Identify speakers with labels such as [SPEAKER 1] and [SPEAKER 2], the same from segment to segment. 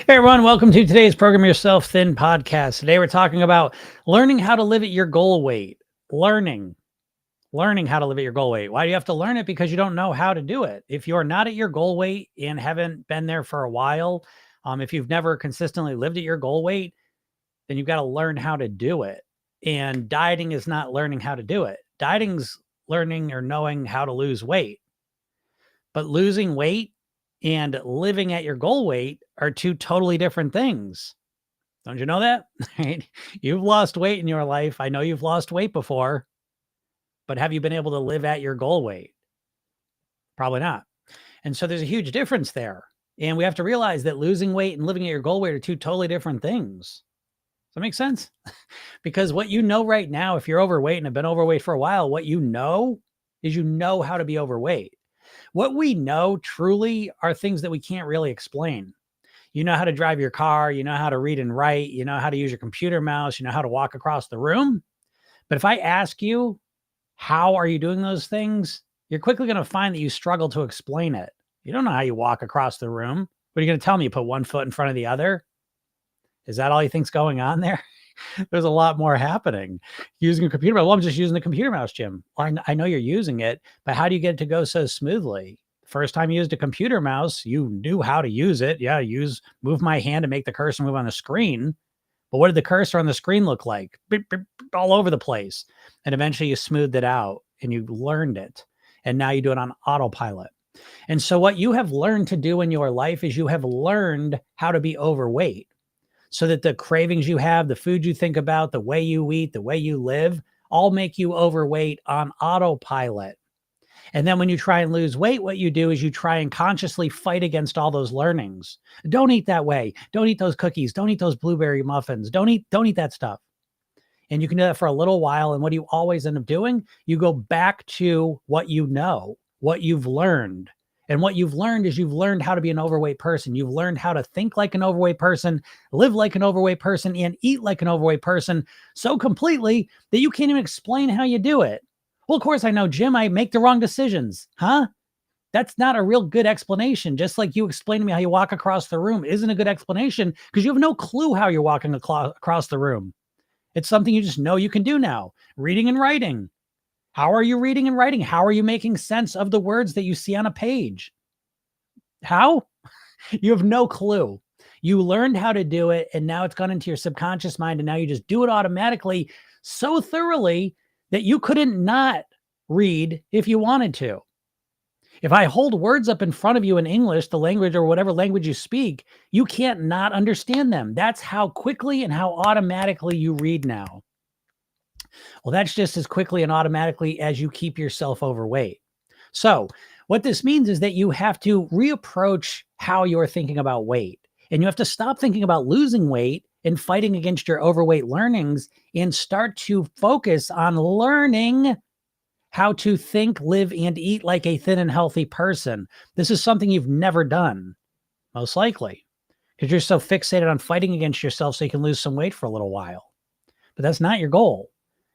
[SPEAKER 1] Hey everyone, welcome to today's Program Yourself Thin podcast. Today we're talking about learning how to live at your goal weight. Learning, learning how to live at your goal weight. Why do you have to learn it? Because you don't know how to do it. If you're not at your goal weight and haven't been there for a while, if you've never consistently lived at your goal weight, then you've got to learn how to do it. And dieting is not learning how to do it. Dieting's learning or knowing how to lose weight. But losing weight and living at your goal weight are two totally different things. Don't you know that? Right? You've lost weight in your life. I know you've lost weight before, but have you been able to live at your goal weight? Probably not. And so there's a huge difference there. And we have to realize that losing weight and living at your goal weight are two totally different things. Does that make sense? Because what you know right now, if you're overweight and have been overweight for a while, what you know is you know how to be overweight. What we know truly are things that we can't really explain. You know how to drive your car, you know how to read and write, you know how to use your computer mouse, you know how to walk across the room. But if I ask you, how are you doing those things? You're quickly going to find that you struggle to explain it. You don't know how you walk across the room. What are you going to tell me? You put one foot in front of the other? Is that all you think's going on there? There's a lot more happening. Using a computer mouse. Well, I'm just using the computer mouse, Jim. Well, I know you're using it, but how do you get it to go so smoothly? First time you used a computer mouse, you knew how to use it. Yeah, move my hand to make the cursor move on the screen. But what did the cursor on the screen look like? Beep, beep, beep, all over the place. And eventually you smoothed it out and you learned it. And now you do it on autopilot. And so what you have learned to do in your life is you have learned how to be overweight, so that the cravings you have, the food you think about, the way you eat, the way you live, all make you overweight on autopilot. And then when you try and lose weight, what you do is you try and consciously fight against all those learnings. Don't eat that way. Don't eat those cookies. Don't eat those blueberry muffins. Don't eat that stuff. And you can do that for a little while. And what do you always end up doing? You go back to what you know, what you've learned. And what you've learned is you've learned how to be an overweight person. You've learned how to think like an overweight person, live like an overweight person, and eat like an overweight person so completely that you can't even explain how you do it. Well, of course, I know, Jim, I make the wrong decisions. Huh? That's not a real good explanation. Just like you explained to me how you walk across the room isn't a good explanation because you have no clue how you're walking across the room. It's something you just know you can do now. Reading and writing. How are you reading and writing? How are you making sense of the words that you see on a page? How? You have no clue. You learned how to do it, and now it's gone into your subconscious mind, and now you just do it automatically so thoroughly that you couldn't not read if you wanted to. If I hold words up in front of you in English, the language or whatever language you speak, you can't not understand them. That's how quickly and how automatically you read now. Well, that's just as quickly and automatically as you keep yourself overweight. So what this means is that you have to reapproach how you're thinking about weight. And you have to stop thinking about losing weight and fighting against your overweight learnings and start to focus on learning how to think, live, and eat like a thin and healthy person. This is something you've never done, most likely, because you're so fixated on fighting against yourself so you can lose some weight for a little while. But that's not your goal.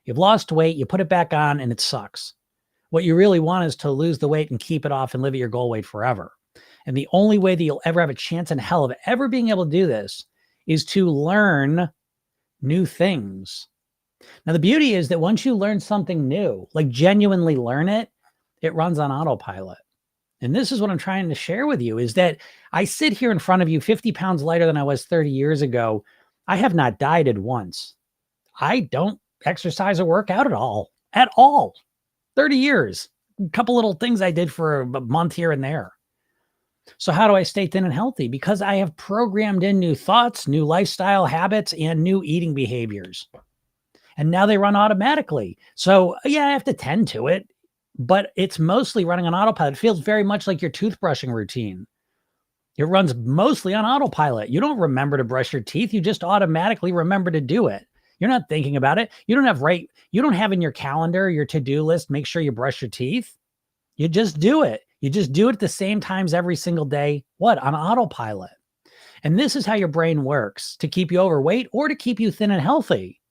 [SPEAKER 1] You've lost weight, you put it back on, and it sucks. What you really want is to lose the weight and keep it off and live at your goal weight forever. And the only way that you'll ever have a chance in hell of ever being able to do this is to learn new things. Now, the beauty is that once you learn something new, like genuinely learn it, it runs on autopilot. And this is what I'm trying to share with you, is that I sit here in front of you 50 pounds lighter than I was 30 years ago. I have not dieted once. I don't exercise or work out at all. 30 years, a couple little things I did for a month here and there. So how do I stay thin and healthy? Because I have programmed in new thoughts, new lifestyle habits, and new eating behaviors. And now they run automatically. So yeah, I have to tend to it, but it's mostly running on autopilot. It feels very much like your toothbrushing routine. It runs mostly on autopilot. You don't remember to brush your teeth. You just automatically remember to do it. You're not thinking about it. You don't have in your calendar, your to-do list, make sure you brush your teeth. You just do it. You just do it at the same times every single day. What? On autopilot. And this is how your brain works to keep you overweight or to keep you thin and healthy.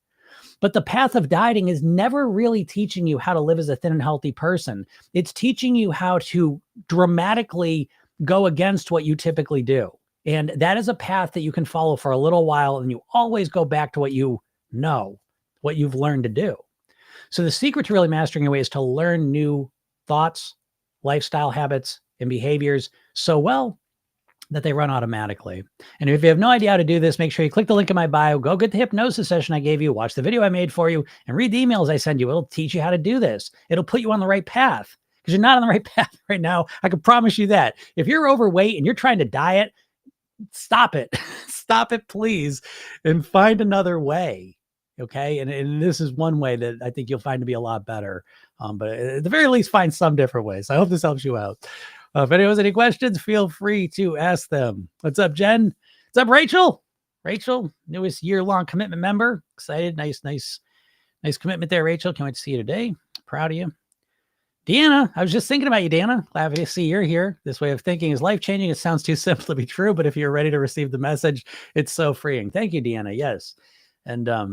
[SPEAKER 1] But the path of dieting is never really teaching you how to live as a thin and healthy person. It's teaching you how to dramatically go against what you typically do. And that is a path that you can follow for a little while. And you always go back to what you know, what you've learned to do. So the secret to really mastering your weight is to learn new thoughts, lifestyle habits, and behaviors so well that they run automatically. And if you have no idea how to do this, make sure you click the link in my bio, go get the hypnosis session I gave you, watch the video I made for you, and read the emails I send you. It'll teach you how to do this. It'll put you on the right path because you're not on the right path right now. I can promise you that. If you're overweight and you're trying to diet, stop it. Stop it, please, and find another way. Okay. And this is one way that I think you'll find to be a lot better. But at the very least, find some different ways. I hope this helps you out. If anyone has any questions, feel free to ask them. What's up, Jen? What's up, Rachel? Rachel, newest year-long commitment member. Excited. Nice commitment there, Rachel. Can't wait to see you today. Proud of you. Deanna, I was just thinking about you, Deanna. Glad to see you're here. This way of thinking is life-changing. It sounds too simple to be true, but if you're ready to receive the message, it's so freeing. Thank you, Deanna. Yes. And I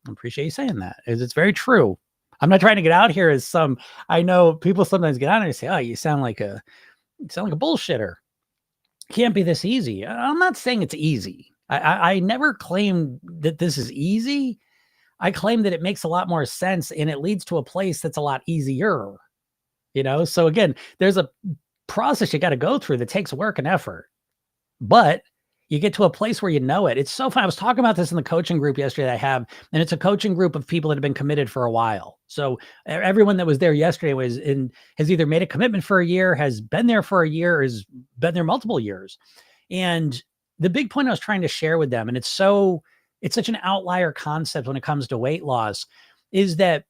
[SPEAKER 1] appreciate you saying that. It's very true. I'm not trying to get out here as some, I know people sometimes get out and say, oh, you sound like a bullshitter. Can't be this easy. I'm not saying it's easy. I never claimed that this is easy. I claim that it makes a lot more sense and it leads to a place that's a lot easier. So again, there's a process you got to go through that takes work and effort, but you get to a place where you know it. It's so fun. I was talking about this in the coaching group yesterday that I have, and it's a coaching group of people that have been committed for a while. So everyone that was there yesterday has either made a commitment for a year, has been there for a year, has been there multiple years. And the big point I was trying to share with them, and it's such an outlier concept when it comes to weight loss, is that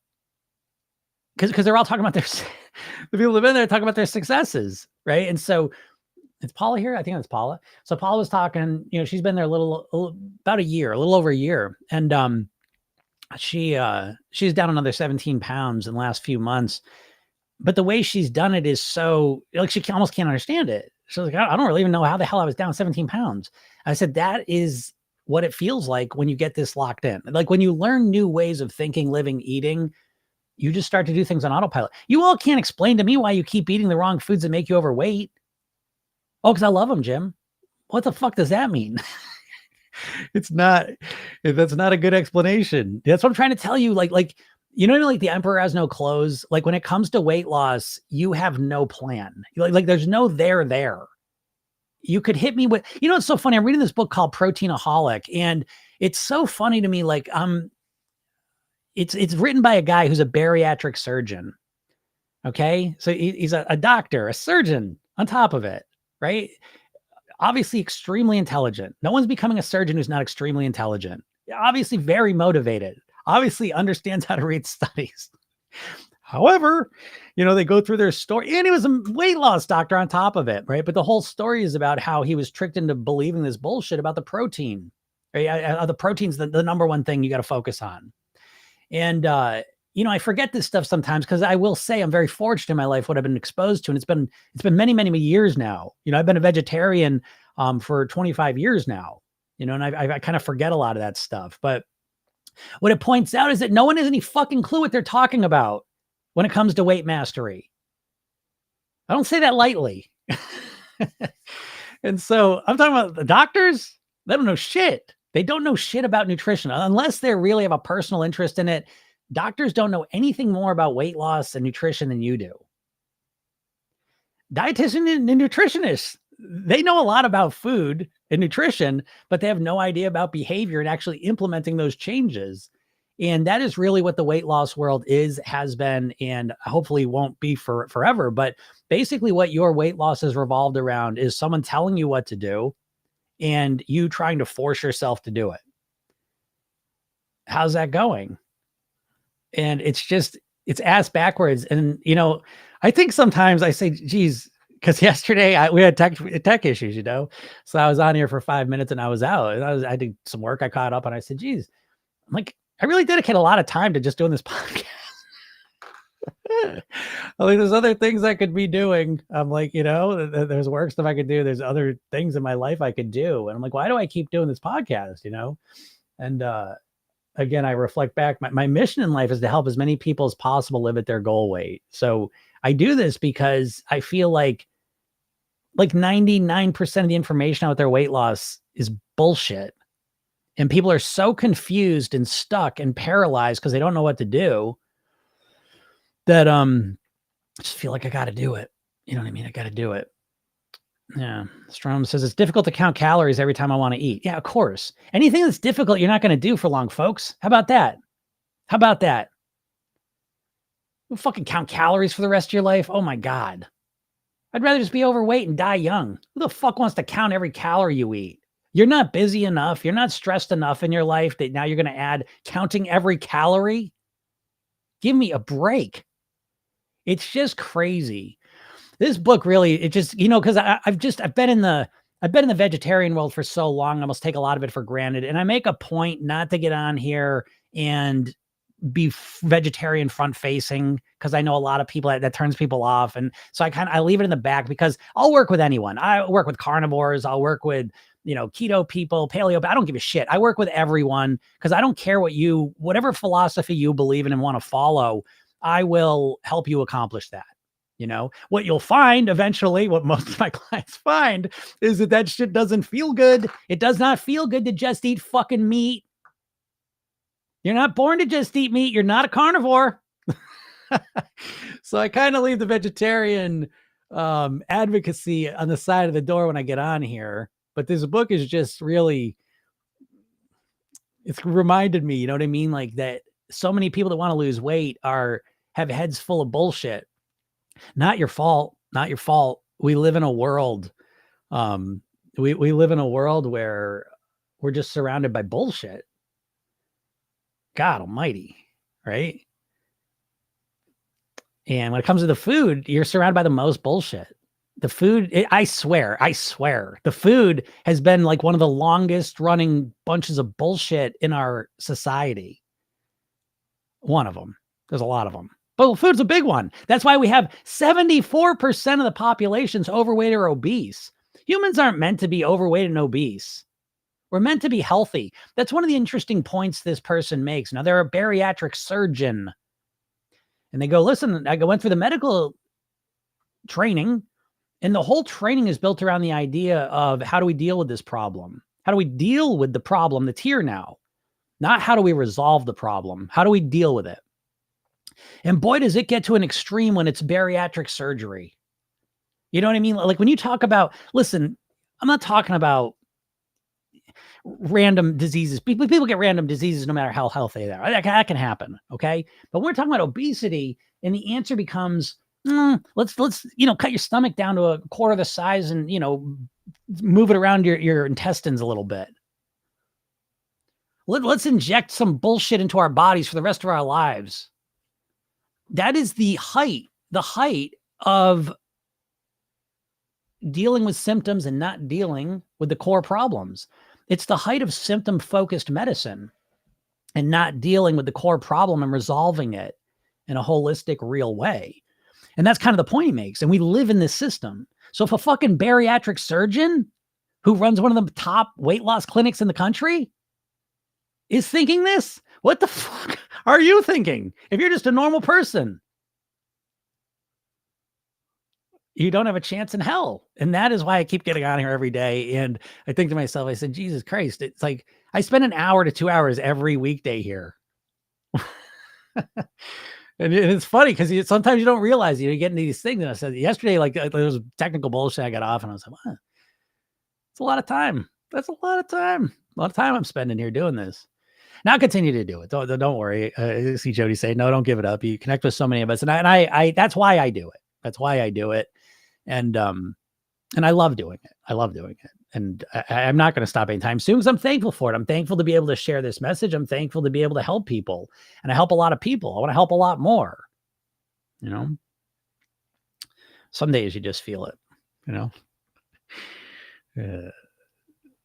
[SPEAKER 1] because they're all talking about the people that have been there talking about their successes, right? And so it's Paula here. I think it's Paula. So Paula was talking, she's been there about a year, a little over a year. And she's down another 17 pounds in the last few months. But the way she's done it is so, like, she almost can't understand it. She's like, I don't really even know how the hell I was down 17 pounds. I said, that is what it feels like when you get this locked in. Like when you learn new ways of thinking, living, eating, you just start to do things on autopilot. You all can't explain to me why you keep eating the wrong foods that make you overweight. Oh, because I love them, Jim. What the fuck does that mean? That's not a good explanation. That's what I'm trying to tell you. Like, like the emperor has no clothes. Like when it comes to weight loss, you have no plan. Like there's no there. You could hit me with, it's so funny. I'm reading this book called Proteinaholic, and it's so funny to me. Like, it's written by a guy who's a bariatric surgeon. Okay. So he's a doctor, a surgeon on top of it. Right. Obviously extremely intelligent. No one's becoming a surgeon who's not extremely intelligent. Obviously very motivated. Obviously understands how to read studies. However, they go through their story, and he was a weight loss doctor on top of it. Right. But the whole story is about how he was tricked into believing this bullshit about the protein. Right? The protein's the number one thing you got to focus on. And, I forget this stuff sometimes because I will say I'm very fortunate in my life, what I've been exposed to. And it's been many, many years now. I've been a vegetarian for 25 years now, and I kind of forget a lot of that stuff. But what it points out is that no one has any fucking clue what they're talking about when it comes to weight mastery. I don't say that lightly. And so I'm talking about the doctors. They don't know shit. They don't know shit about nutrition unless they really have a personal interest in it. Doctors don't know anything more about weight loss and nutrition than you do. Dietitians and nutritionists, they know a lot about food and nutrition, but they have no idea about behavior and actually implementing those changes. And that is really what the weight loss world has been, and hopefully won't be forever. But basically what your weight loss is revolved around is someone telling you what to do and you trying to force yourself to do it. How's that going? And it's ass backwards. And, I think sometimes I say, geez, because yesterday we had tech issues, so I was on here for 5 minutes and I was out, and I did some work. I caught up and I said, geez, I'm like, I really dedicate a lot of time to just doing this podcast. There's other things I could be doing. I'm like, there's work stuff I could do. There's other things in my life I could do. And I'm like, why do I keep doing this podcast? And, again, I reflect back, my mission in life is to help as many people as possible live at their goal weight. So I do this because I feel like like 99% of the information out there, weight loss is bullshit. And people are so confused and stuck and paralyzed because they don't know what to do that I just feel like I got to do it. You know what I mean? I got to do it. Yeah. Strom says it's difficult to count calories every time I want to eat. Yeah, of course. Anything that's difficult, you're not going to do for long, folks. How about that? How about that? You fucking count calories for the rest of your life? Oh my God. I'd rather just be overweight and die young. Who the fuck wants to count every calorie you eat? You're not busy enough. You're not stressed enough in your life that now you're going to add counting every calorie. Give me a break. It's just crazy. This book really, it just, because I've been in the vegetarian world for so long, I almost take a lot of it for granted. And I make a point not to get on here and be vegetarian front facing because I know a lot of people that turns people off. And so I leave it in the back because I'll work with anyone. I work with carnivores. I'll work with, keto people, paleo, but I don't give a shit. I work with everyone because I don't care whatever philosophy you believe in and want to follow, I will help you accomplish that. What you'll find eventually, what most of my clients find is that shit doesn't feel good. It does not feel good to just eat fucking meat. You're not born to just eat meat. You're not a carnivore. So I kind of leave the vegetarian advocacy on the side of the door when I get on here. But this book is just really, it's reminded me, you know what I mean? Like that so many people that want to lose weight have heads full of bullshit. Not your fault. Not your fault. We live in a world. We live in a world where we're just surrounded by bullshit. God almighty, right? And when it comes to the food, you're surrounded by the most bullshit. The food, I swear, the food has been like one of the longest running bunches of bullshit in our society. One of them. There's a lot of them. But food's a big one. That's why we have 74% of the population's overweight or obese. Humans aren't meant to be overweight and obese. We're meant to be healthy. That's one of the interesting points this person makes. Now, they're a bariatric surgeon. And they go, listen, I went through the medical training, and the whole training is built around the idea of how do we deal with this problem? How do we deal with the problem that's here now? Not how do we resolve the problem? How do we deal with it? And boy, does it get to an extreme when it's bariatric surgery. You know what I mean? Like when you talk about, listen, I'm not talking about random diseases. People get random diseases no matter how healthy they are. That can happen. Okay. But we're talking about obesity, and the answer becomes, let's cut your stomach down to a quarter the size and, move it around your intestines a little bit. Let's inject some bullshit into our bodies for the rest of our lives. That is the height of dealing with symptoms and not dealing with the core problems. It's the height of symptom-focused medicine and not dealing with the core problem and resolving it in a holistic, real way. And that's kind of the point he makes. And we live in this system. So if a fucking bariatric surgeon who runs one of the top weight loss clinics in the country is thinking this, what the fuck are you thinking? If you're just a normal person, you don't have a chance in hell. And that is why I keep getting on here every day. And I think to myself, I said, Jesus Christ, it's like I spend an hour to 2 hours every weekday here. And it's funny because sometimes you don't realize you get into these things. And I said yesterday, like there was technical bullshit I got off, and I was like, what? It's a lot of time. That's a lot of time. A lot of time I'm spending here doing this. Now continue to do it. Don't worry. I see Jody say, no, don't give it up. You connect with so many of us. And I that's why I do it. That's why I do it. And I love doing it. I love doing it. And I'm not going to stop anytime soon because I'm thankful for it. I'm thankful to be able to share this message. I'm thankful to be able to help people. And I help a lot of people. I want to help a lot more. Some days you just feel it,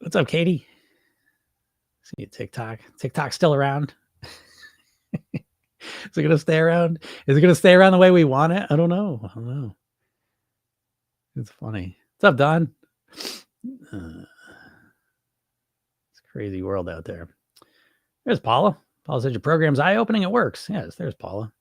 [SPEAKER 1] what's up, Katie? See you, TikTok. TikTok's still around. Is it going to stay around? Is it going to stay around the way we want it? I don't know. It's funny. What's up, Don? It's a crazy world out there. There's Paula. Paula said your program's eye-opening. It works. Yes, there's Paula.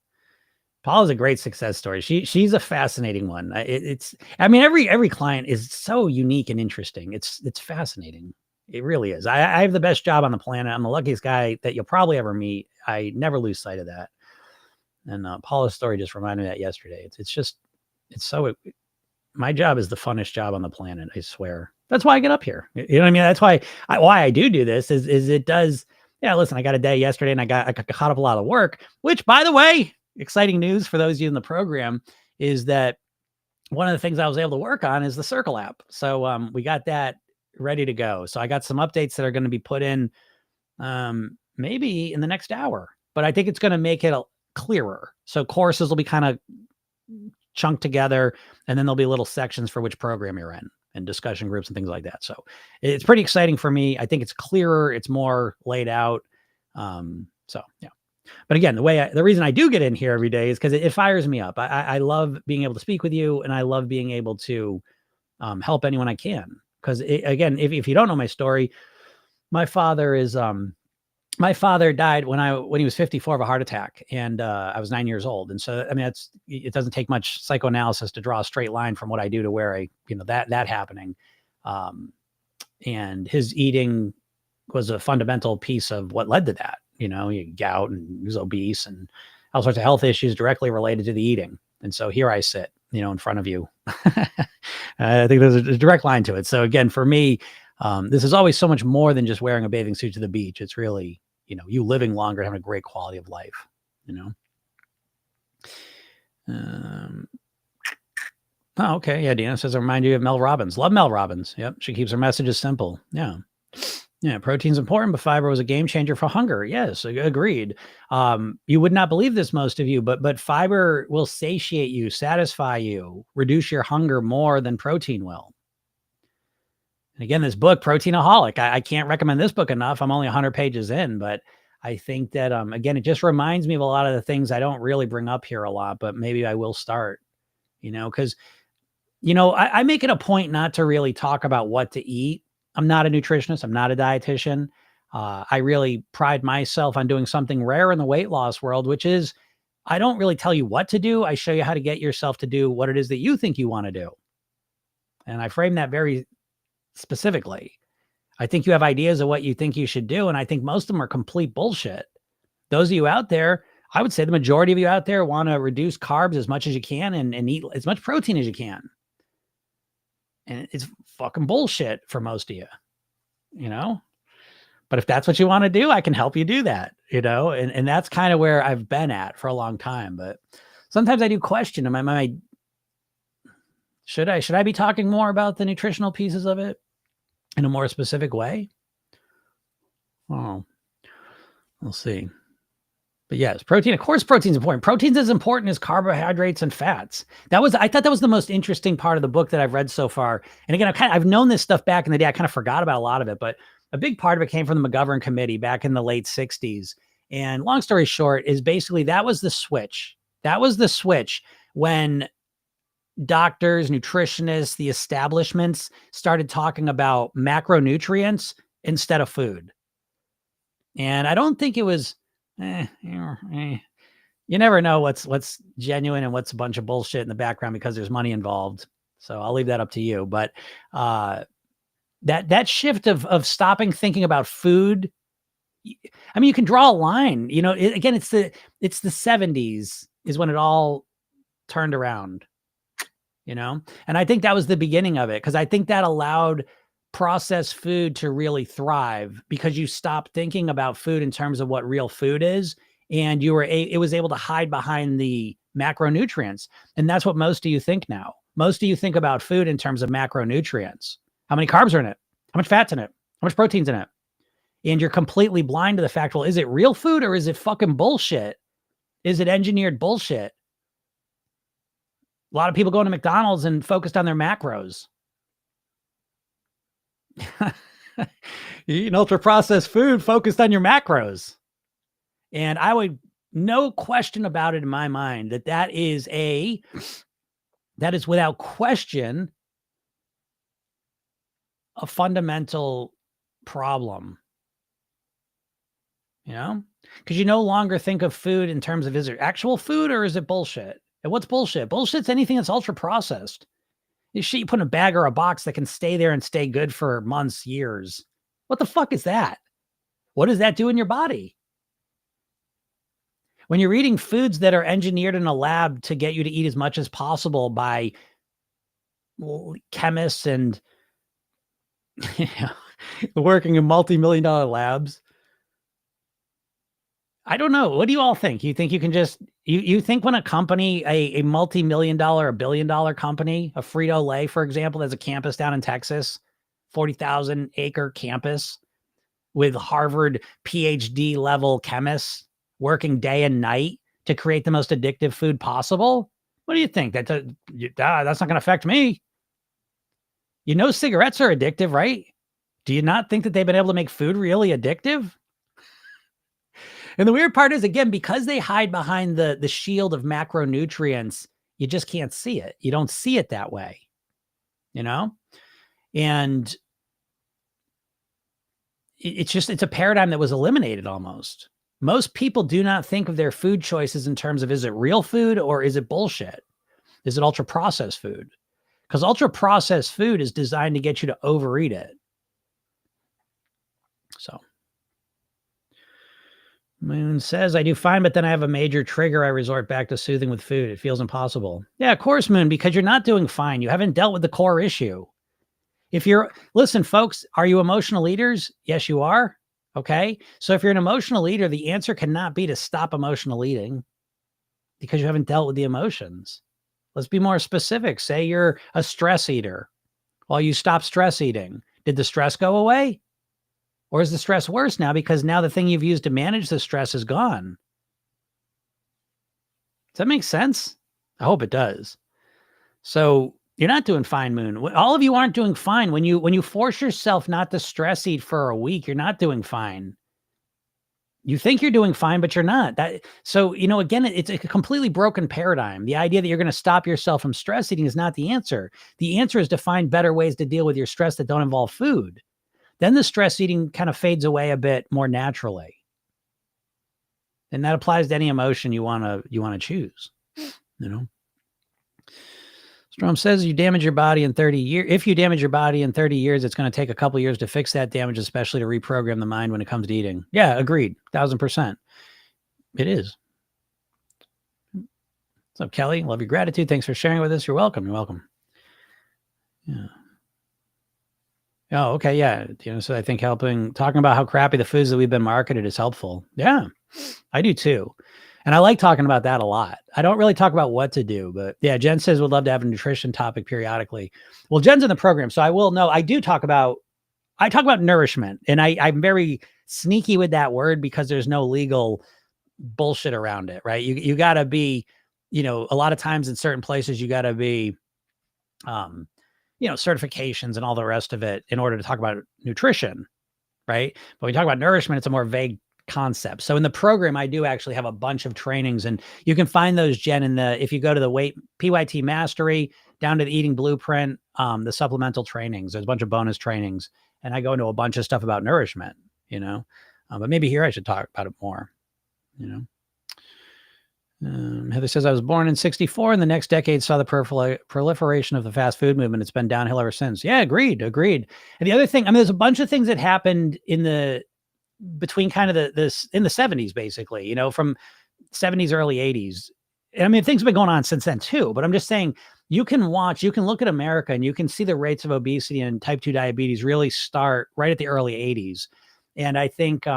[SPEAKER 1] Paula's a great success story. She's a fascinating one. I mean, every client is so unique and interesting. It's fascinating. It really is. I have the best job on the planet. I'm the luckiest guy that you'll probably ever meet. I never lose sight of that. And Paula's story just reminded me of that yesterday. My job is the funnest job on the planet. I swear. That's why I get up here. You know what I mean? That's why I do this is it does. Yeah, listen, I got a day yesterday and I caught up a lot of work, which, by the way, exciting news for those of you in the program is that one of the things I was able to work on is the Circle app. So we got that ready to go. So I got some updates that are going to be put in maybe in the next hour, but I think it's going to make it clearer. So courses will be kind of chunked together, and then there'll be little sections for which program you're in and discussion groups and things like that. So it's pretty exciting for me. I think it's clearer. It's more laid out. So yeah. But again, the reason I do get in here every day is because it fires me up. I love being able to speak with you, and I love being able to help anyone I can. Because again, if you don't know my story, my father died when he was 54 of a heart attack, and I was 9 years old. And so, I mean, it doesn't take much psychoanalysis to draw a straight line from what I do to where that happening. And his eating was a fundamental piece of what led to that. He had gout and he was obese and all sorts of health issues directly related to the eating. And so here I sit, in front of you. I think there's a direct line to it. So again, for me, this is always so much more than just wearing a bathing suit to the beach. It's really, you living longer and having a great quality of life, Oh, okay. Yeah. Deanna says, I remind you of Mel Robbins. Love Mel Robbins. Yep. She keeps her messages simple. Yeah. Yeah. Protein's important, but fiber was a game changer for hunger. Yes. Agreed. You would not believe this, most of you, but fiber will satiate you, satisfy you, reduce your hunger more than protein will. And again, this book, Proteinaholic, I can't recommend this book enough. I'm only 100 pages in, but I think that, again, it just reminds me of a lot of the things I don't really bring up here a lot, but maybe I will start, because, I make it a point not to really talk about what to eat. I'm not a nutritionist. I'm not a dietitian. I really pride myself on doing something rare in the weight loss world, which is I don't really tell you what to do. I show you how to get yourself to do what it is that you think you want to do. And I frame that very specifically. I think you have ideas of what you think you should do. And I think most of them are complete bullshit. Those of you out there, I would say the majority of you out there want to reduce carbs as much as you can and eat as much protein as you can. And it's fucking bullshit for most of you, but if that's what you want to do, I can help you do that, and that's kind of where I've been at for a long time. But sometimes I do question, should I be talking more about the nutritional pieces of it in a more specific way? Oh, we'll see. But yes, protein, of course, protein's important. Protein's as important as carbohydrates and fats. I thought that was the most interesting part of the book that I've read so far. And again, I've known this stuff back in the day. I kind of forgot about a lot of it, but a big part of it came from the McGovern Committee back in the late 60s. And long story short is basically that was the switch. That was the switch when doctors, nutritionists, the establishments started talking about macronutrients instead of food. And I don't think it was, you never know what's genuine and what's a bunch of bullshit in the background because there's money involved. So I'll leave that up to you. But that shift of stopping thinking about food, I mean, you can draw a line. Again, it's the 70s is when it all turned around. And I think that was the beginning of it because I think that allowed processed food to really thrive because you stopped thinking about food in terms of what real food is. And it was able to hide behind the macronutrients. And that's what most of you think now. Most of you think about food in terms of macronutrients. How many carbs are in it? How much fat's in it? How much protein's in it? And you're completely blind to the fact, well, is it real food or is it fucking bullshit? Is it engineered bullshit? A lot of people going to McDonald's and focused on their macros. You eat ultra processed food focused on your macros. And I would, no question about it in my mind, that is without question a fundamental problem. Because you no longer think of food in terms of, is it actual food or is it bullshit? And what's bullshit? Bullshit's anything that's ultra processed. This shit you put in a bag or a box that can stay there and stay good for months, years. What the fuck is that? What does that do in your body? When you're eating foods that are engineered in a lab to get you to eat as much as possible by chemists and working in multi-million-dollar labs, I don't know. What do you all think? You think you can just, you think when a company, a multi-million-dollar, a billion-dollar company, a Frito-Lay, for example, has a campus down in Texas, 40,000 acre campus with Harvard PhD level chemists working day and night to create the most addictive food possible? What do you think? That's not going to affect me. You know, cigarettes are addictive, right? Do you not think that they've been able to make food really addictive? And the weird part is, again, because they hide behind the shield of macronutrients, you just can't see it. You don't see it that way, you know? And it's a paradigm that was eliminated almost. Most people do not think of their food choices in terms of, is it real food or is it bullshit? Is it ultra processed food? Because ultra processed food is designed to get you to overeat it. So Moon says, I do fine, but then I have a major trigger. I resort back to soothing with food. It feels impossible. Yeah, of course, Moon, because you're not doing fine. You haven't dealt with the core issue. Listen, folks, are you emotional eaters? Yes, you are. Okay. So if you're an emotional eater, the answer cannot be to stop emotional eating because you haven't dealt with the emotions. Let's be more specific. Say you're a stress eater. Well, you stop stress eating. Did the stress go away? Or is the stress worse now because now the thing you've used to manage the stress is gone? Does that make sense? I hope it does. So you're not doing fine, Moon. All of you aren't doing fine. When you force yourself not to stress eat for a week, you're not doing fine. You think you're doing fine, but you're not. So, again, it's a completely broken paradigm. The idea that you're going to stop yourself from stress eating is not the answer. The answer is to find better ways to deal with your stress that don't involve food. Then the stress eating kind of fades away a bit more naturally. And that applies to any emotion you want to choose, Strom says you damage your body in 30 years. If you damage your body in 30 years, it's going to take a couple years to fix that damage, especially to reprogram the mind when it comes to eating. Yeah, agreed. 1,000%. It is. What's up, Kelly? Love your gratitude. Thanks for sharing with us. You're welcome. You're welcome. Yeah. Oh, okay. Yeah. So I think talking about how crappy the foods that we've been marketed is helpful. Yeah, I do too. And I like talking about that a lot. I don't really talk about what to do, but yeah, Jen says would love to have a nutrition topic periodically. Well, Jen's in the program, so I will know. I talk about nourishment, and I'm very sneaky with that word because there's no legal bullshit around it, right? You got to be, a lot of times in certain places, you got to be, certifications and all the rest of it in order to talk about nutrition, right? But when we talk about nourishment, it's a more vague concept. So in the program, I do actually have a bunch of trainings, and you can find those, Jen, if you go to the PYT Mastery down to the Eating Blueprint, the supplemental trainings, there's a bunch of bonus trainings, and I go into a bunch of stuff about nourishment, but maybe here I should talk about it more, Heather says, I was born in 1964, and the next decade saw the proliferation of the fast food movement. It's been downhill ever since. Yeah, agreed. And the other thing, there's a bunch of things that happened between kind of in the 70s, basically, from 70s, early 80s. Things have been going on since then too, but I'm just saying you can look at America and you can see the rates of obesity and type 2 diabetes really start right at the early 80s. And I think,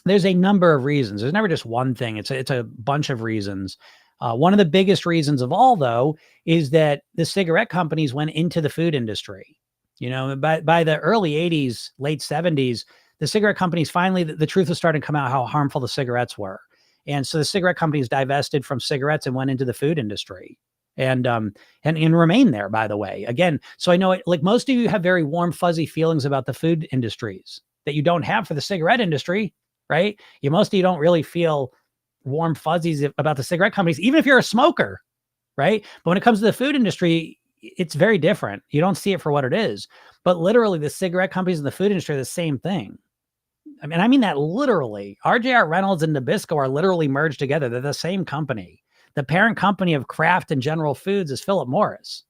[SPEAKER 1] there's a number of reasons. There's never just one thing. It's a bunch of reasons. One of the biggest reasons of all, though, is that the cigarette companies went into the food industry. By the early 80s, late 70s, the cigarette companies finally, the truth was starting to come out how harmful the cigarettes were. And so the cigarette companies divested from cigarettes and went into the food industry and remain there, by the way. Again, so I know like most of you have very warm, fuzzy feelings about the food industries that you don't have for the cigarette industry. Right? Most of you don't really feel warm fuzzies about the cigarette companies, even if you're a smoker, right? But when it comes to the food industry, it's very different. You don't see it for what it is. But literally, the cigarette companies and the food industry are the same thing. I mean that literally. RJR Reynolds and Nabisco are literally merged together. They're the same company. The parent company of Kraft and General Foods is Philip Morris.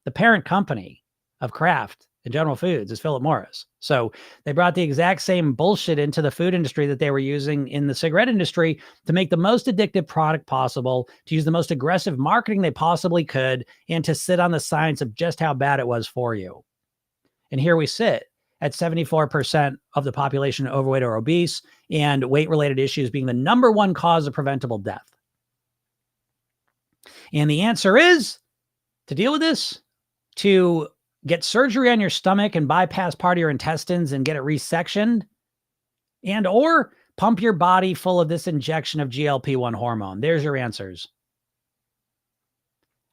[SPEAKER 1] The parent company of Kraft and General Foods is Philip Morris. So they brought the exact same bullshit into the food industry that they were using in the cigarette industry to make the most addictive product possible, to use the most aggressive marketing they possibly could, and to sit on the science of just how bad it was for you. And here we sit at 74% of the population overweight or obese, and weight-related issues being the number one cause of preventable death. And the answer is, to deal with this, to get surgery on your stomach and bypass part of your intestines and get it resectioned, and or pump your body full of this injection of GLP-1 hormone. There's your answers.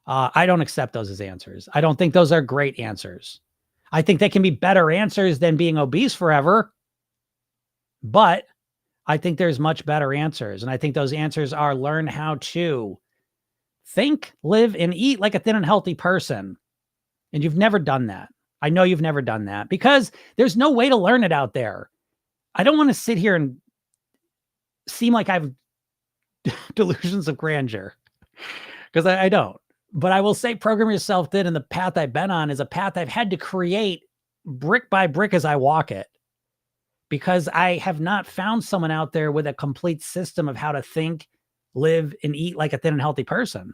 [SPEAKER 1] I don't accept those as answers. I don't think those are great answers. I think they can be better answers than being obese forever, but I think there's much better answers. And I think those answers are learn how to think, live, and eat like a thin and healthy person. And you've never done that. I know you've never done that because there's no way to learn it out there. I don't want to sit here and seem like I have delusions of grandeur because I don't. But I will say program yourself thin, and the path I've been on is a path I've had to create brick by brick as I walk it, because I have not found someone out there with a complete system of how to think, live, and eat like a thin and healthy person.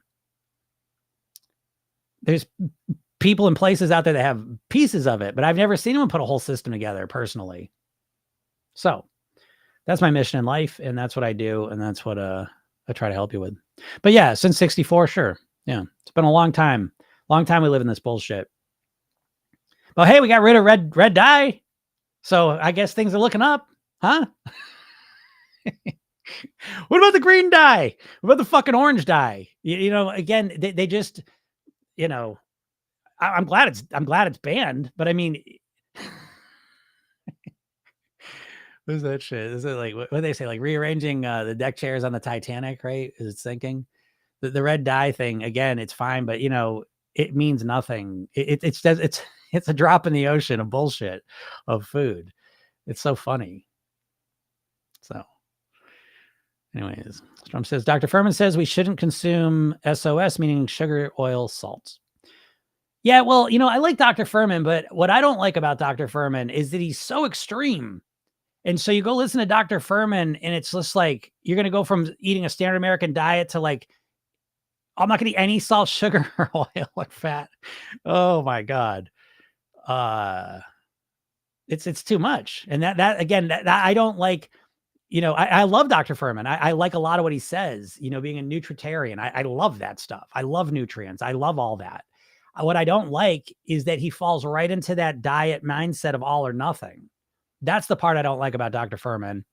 [SPEAKER 1] There's people and places out there that have pieces of it, but I've never seen anyone put a whole system together personally. So that's my mission in life, and that's what I do, and that's what I try to help you with. But yeah, since 64, sure. Yeah, it's been a long time. Long time we live in this bullshit. But hey, we got rid of red dye. So I guess things are looking up, huh? What about the green dye? What about the fucking orange dye? You know, again, they just, you know, I'm glad it's banned, but I mean, what is that shit? Is it like, what do they say? Like rearranging the deck chairs on the Titanic, right? Is it sinking? The red dye thing, again, it's fine, but you know, it means nothing. It's a drop in the ocean of bullshit of food. It's so funny. So anyways, Trump says, Dr. Furman says we shouldn't consume SOS, meaning sugar, oil, salts. Yeah, well, you know, I like Dr. Furman, but what I don't like about Dr. Furman is that he's so extreme. And so you go listen to Dr. Furman, and it's just like, you're going to go from eating a standard American diet to like, I'm not going to eat any salt, sugar, or oil or fat. Oh my God. It's too much. And that again, that I don't like, you know, I love Dr. Furman. I like a lot of what he says, you know, being a nutritarian. I love that stuff. I love nutrients. I love all that. What I don't like is that he falls right into that diet mindset of all or nothing. That's the part I don't like about Dr. Furman.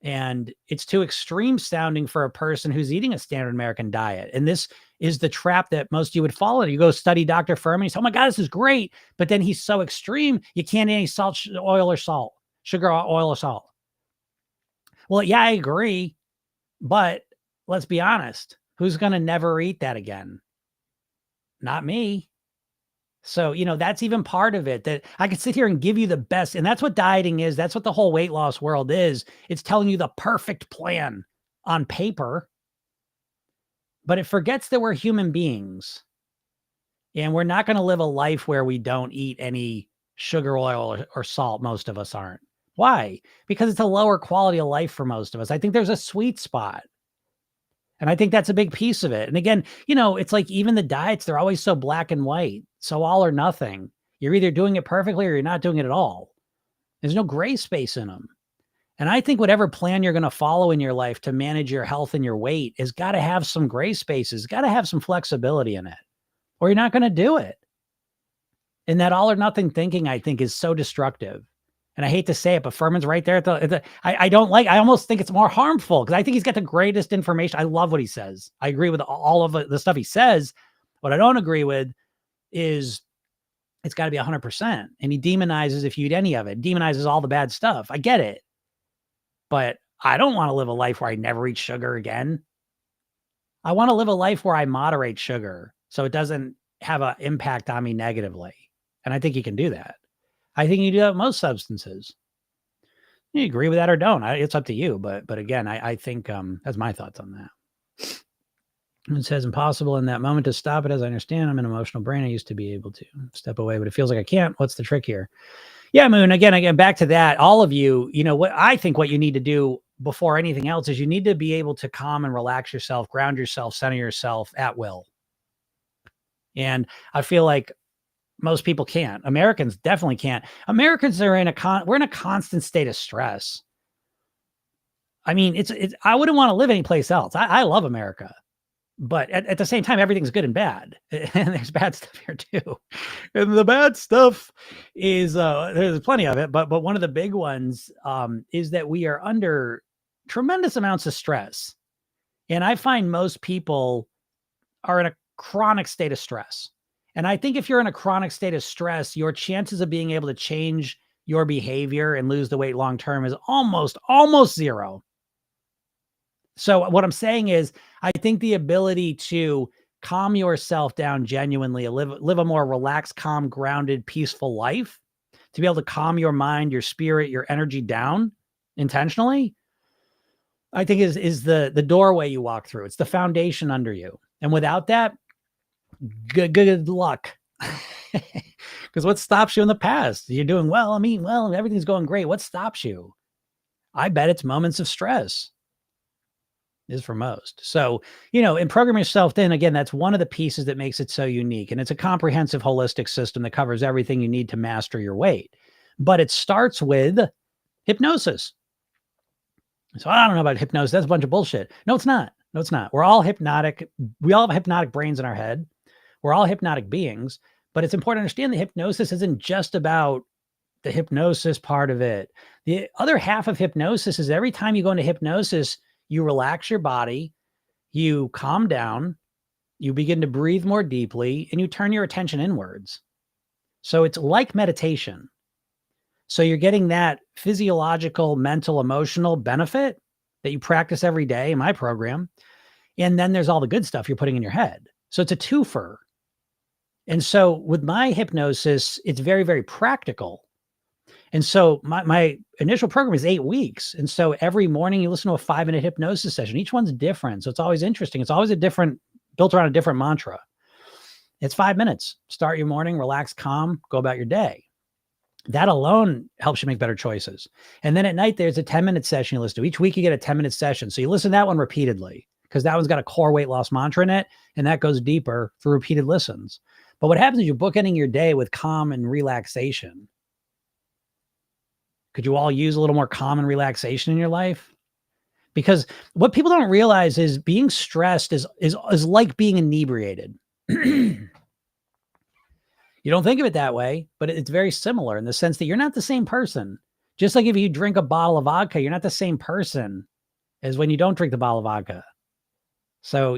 [SPEAKER 1] And it's too extreme sounding for a person who's eating a standard American diet. And this is the trap that most of you would fall into. You go study Dr. Furman, you say, oh my God, this is great. But then he's so extreme, you can't eat any salt, oil, or salt, sugar, oil, or salt. Well, yeah, I agree. But let's be honest. Who's going to never eat that again? Not me. So, you know, that's even part of it, that I could sit here and give you the best. And that's what dieting is. That's what the whole weight loss world is. It's telling you the perfect plan on paper, but it forgets that we're human beings and we're not going to live a life where we don't eat any sugar, oil, or salt. Most of us aren't. Why? Because it's a lower quality of life for most of us. I think there's a sweet spot. And I think that's a big piece of it. And again, you know, it's like even the diets, they're always so black and white. So all or nothing. You're either doing it perfectly or you're not doing it at all. There's no gray space in them. And I think whatever plan you're going to follow in your life to manage your health and your weight has got to have some gray spaces, got to have some flexibility in it, or you're not going to do it. And that all or nothing thinking, I think, is so destructive. And I hate to say it, but Furman's right there I almost think it's more harmful because I think he's got the greatest information. I love what he says. I agree with all of the stuff he says. What I don't agree with is it's got to be 100%. And he demonizes if you eat any of it, demonizes all the bad stuff. I get it. But I don't want to live a life where I never eat sugar again. I want to live a life where I moderate sugar so it doesn't have an impact on me negatively. And I think you can do that. I think you do that with most substances. You agree with that or don't. It's up to you. But again, I think that's my thoughts on that. It says impossible in that moment to stop it. As I understand, I'm an emotional brain. I used to be able to step away, but it feels like I can't. What's the trick here? Yeah, Moon. Again, back to that. All of you, what I think what you need to do before anything else is you need to be able to calm and relax yourself, ground yourself, center yourself at will. And I feel like most people can't. Americans definitely can't. Americans are we're in a constant state of stress. I mean, it's I wouldn't want to live anyplace else. I love America. But at the same time, everything's good and bad. And there's bad stuff here too. And the bad stuff is there's plenty of it, but one of the big ones is that we are under tremendous amounts of stress. And I find most people are in a chronic state of stress. And I think if you're in a chronic state of stress, your chances of being able to change your behavior and lose the weight long term is almost zero. So what I'm saying is, I think the ability to calm yourself down genuinely, live a more relaxed, calm, grounded, peaceful life, to be able to calm your mind, your spirit, your energy down intentionally, I think is the doorway you walk through. It's the foundation under you. And without that, good luck. Because what stops you in the past? You're doing well. I mean, well, everything's going great. What stops you? I bet it's moments of stress. Is for most. So, and program yourself then, again, that's one of the pieces that makes it so unique. And it's a comprehensive, holistic system that covers everything you need to master your weight. But it starts with hypnosis. So I don't know about hypnosis. That's a bunch of bullshit. No, it's not. No, it's not. We're all hypnotic. We all have hypnotic brains in our head. We're all hypnotic beings. But it's important to understand that hypnosis isn't just about the hypnosis part of it. The other half of hypnosis is every time you go into hypnosis, you relax your body, you calm down, you begin to breathe more deeply, and you turn your attention inwards. So it's like meditation. So you're getting that physiological, mental, emotional benefit that you practice every day in my program. And then there's all the good stuff you're putting in your head. So it's a twofer. And so with my hypnosis, it's very, very practical. And so my initial program is 8 weeks. And so every morning you listen to a 5-minute hypnosis session. Each one's different. So it's always interesting. It's always built around a different mantra. It's 5 minutes. Start your morning, relax, calm, go about your day. That alone helps you make better choices. And then at night, there's a 10-minute session you listen to. Each week you get a 10-minute session. So you listen to that one repeatedly because that one's got a core weight loss mantra in it. And that goes deeper through repeated listens. But what happens is you're bookending your day with calm and relaxation. Could you all use a little more calm and relaxation in your life? Because what people don't realize is being stressed is like being inebriated. You don't think of it that way, but it's very similar in the sense that you're not the same person. Just like if you drink a bottle of vodka, you're not the same person as when you don't drink the bottle of vodka. So,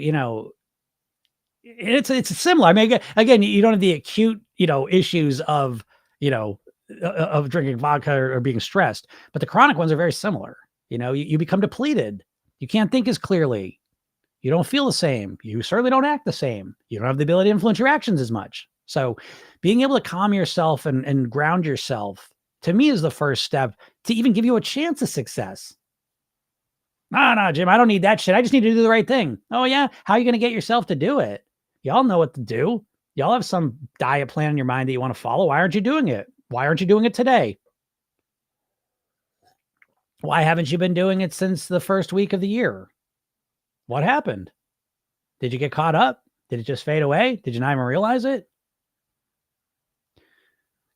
[SPEAKER 1] it's similar. I mean, again, you don't have the acute, issues of, of drinking vodka or being stressed, but the chronic ones are very similar. You become depleted. You can't think as clearly. You don't feel the same. You certainly don't act the same. You don't have the ability to influence your actions as much. So being able to calm yourself and ground yourself, to me, is the first step to even give you a chance of success. No, Jim, I don't need that shit. I just need to do the right thing. Oh yeah? How are you going to get yourself to do it? Y'all know what to do. Y'all have some diet plan in your mind that you want to follow. Why aren't you doing it? Why aren't you doing it today? Why haven't you been doing it since the first week of the year? What happened? Did you get caught up? Did it just fade away? Did you not even realize it?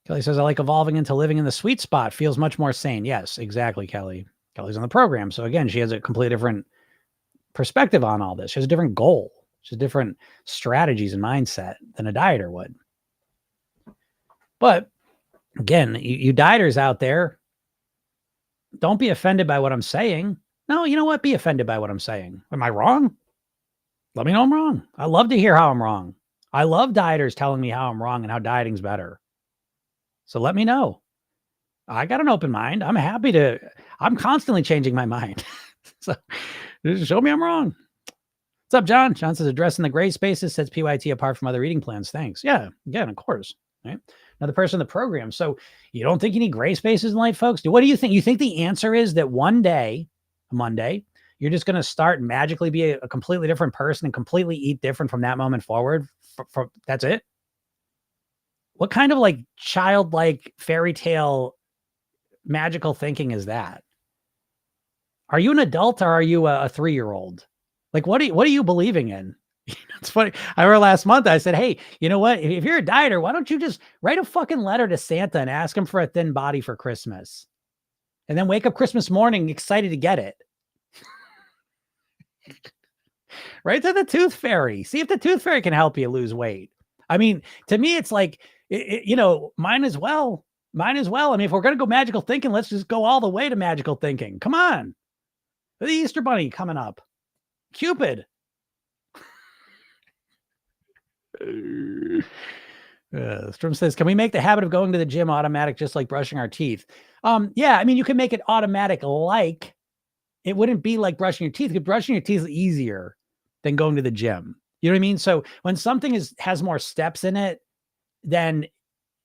[SPEAKER 1] Kelly says, I like evolving into living in the sweet spot. Feels much more sane. Yes, exactly, Kelly. Kelly's on the program. So again, she has a completely different perspective on all this. She has a different goal. She has different strategies and mindset than a dieter would. But again, you dieters out there, don't be offended by what I'm saying. No, you know what? Be offended by what I'm saying. Am I wrong? Let me know I'm wrong. I love to hear how I'm wrong. I love dieters telling me how I'm wrong and how dieting's better. So let me know. I got an open mind. I'm constantly changing my mind. So just show me I'm wrong. What's up, John? John says, addressing the gray spaces sets PYT apart from other eating plans. Thanks. Yeah, again, of course. Right? another person in the program. So you don't think you need gray spaces in life, folks? What do you think? You think the answer is that one day, Monday, you're just going to start and magically be a completely different person and completely eat different from that moment forward? That's it? What kind of like childlike fairy tale magical thinking is that? Are you an adult or are you a 3-year-old? Like, what are you believing in? It's funny. I remember last month I said, hey, you know what? If you're a dieter, why don't you just write a fucking letter to Santa and ask him for a thin body for Christmas? And then wake up Christmas morning excited to get it. Right to the tooth fairy. See if the tooth fairy can help you lose weight. I mean, to me, it's like, mine as well. Mine as well. I mean, if we're going to go magical thinking, let's just go all the way to magical thinking. Come on. The Easter Bunny coming up. Cupid. Strom says, can we make the habit of going to the gym automatic just like brushing our teeth? Yeah, I mean, you can make it automatic like it wouldn't be like brushing your teeth, because brushing your teeth is easier than going to the gym. You know what I mean? So when something has more steps in it, then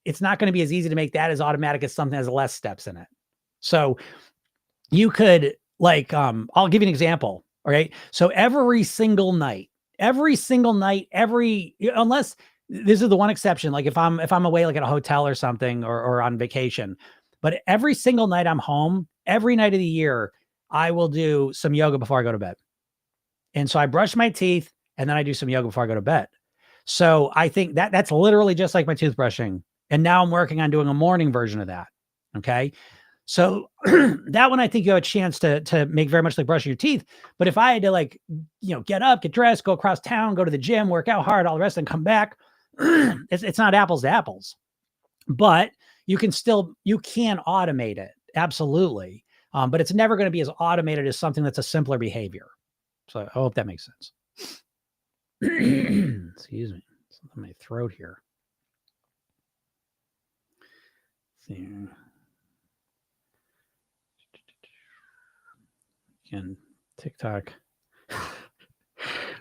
[SPEAKER 1] it's not going to be as easy to make that as automatic as something that has less steps in it. So you could I'll give you an example. All right. So every single night, unless this is the one exception, like if I'm away, like at a hotel or something, or on vacation, but every single night I'm home, every night of the year, I will do some yoga before I go to bed. And so I brush my teeth and then I do some yoga before I go to bed. So I think that's literally just like my toothbrushing. And now I'm working on doing a morning version of that. Okay. So that one, I think you have a chance to make very much like brushing your teeth. But if I had to get up, get dressed, go across town, go to the gym, work out hard, all the rest, and come back, it's not apples to apples. But you can automate it. Absolutely. But it's never going to be as automated as something that's a simpler behavior. So I hope that makes sense. Excuse me. Something in my throat here. Let's see. Again, TikTok.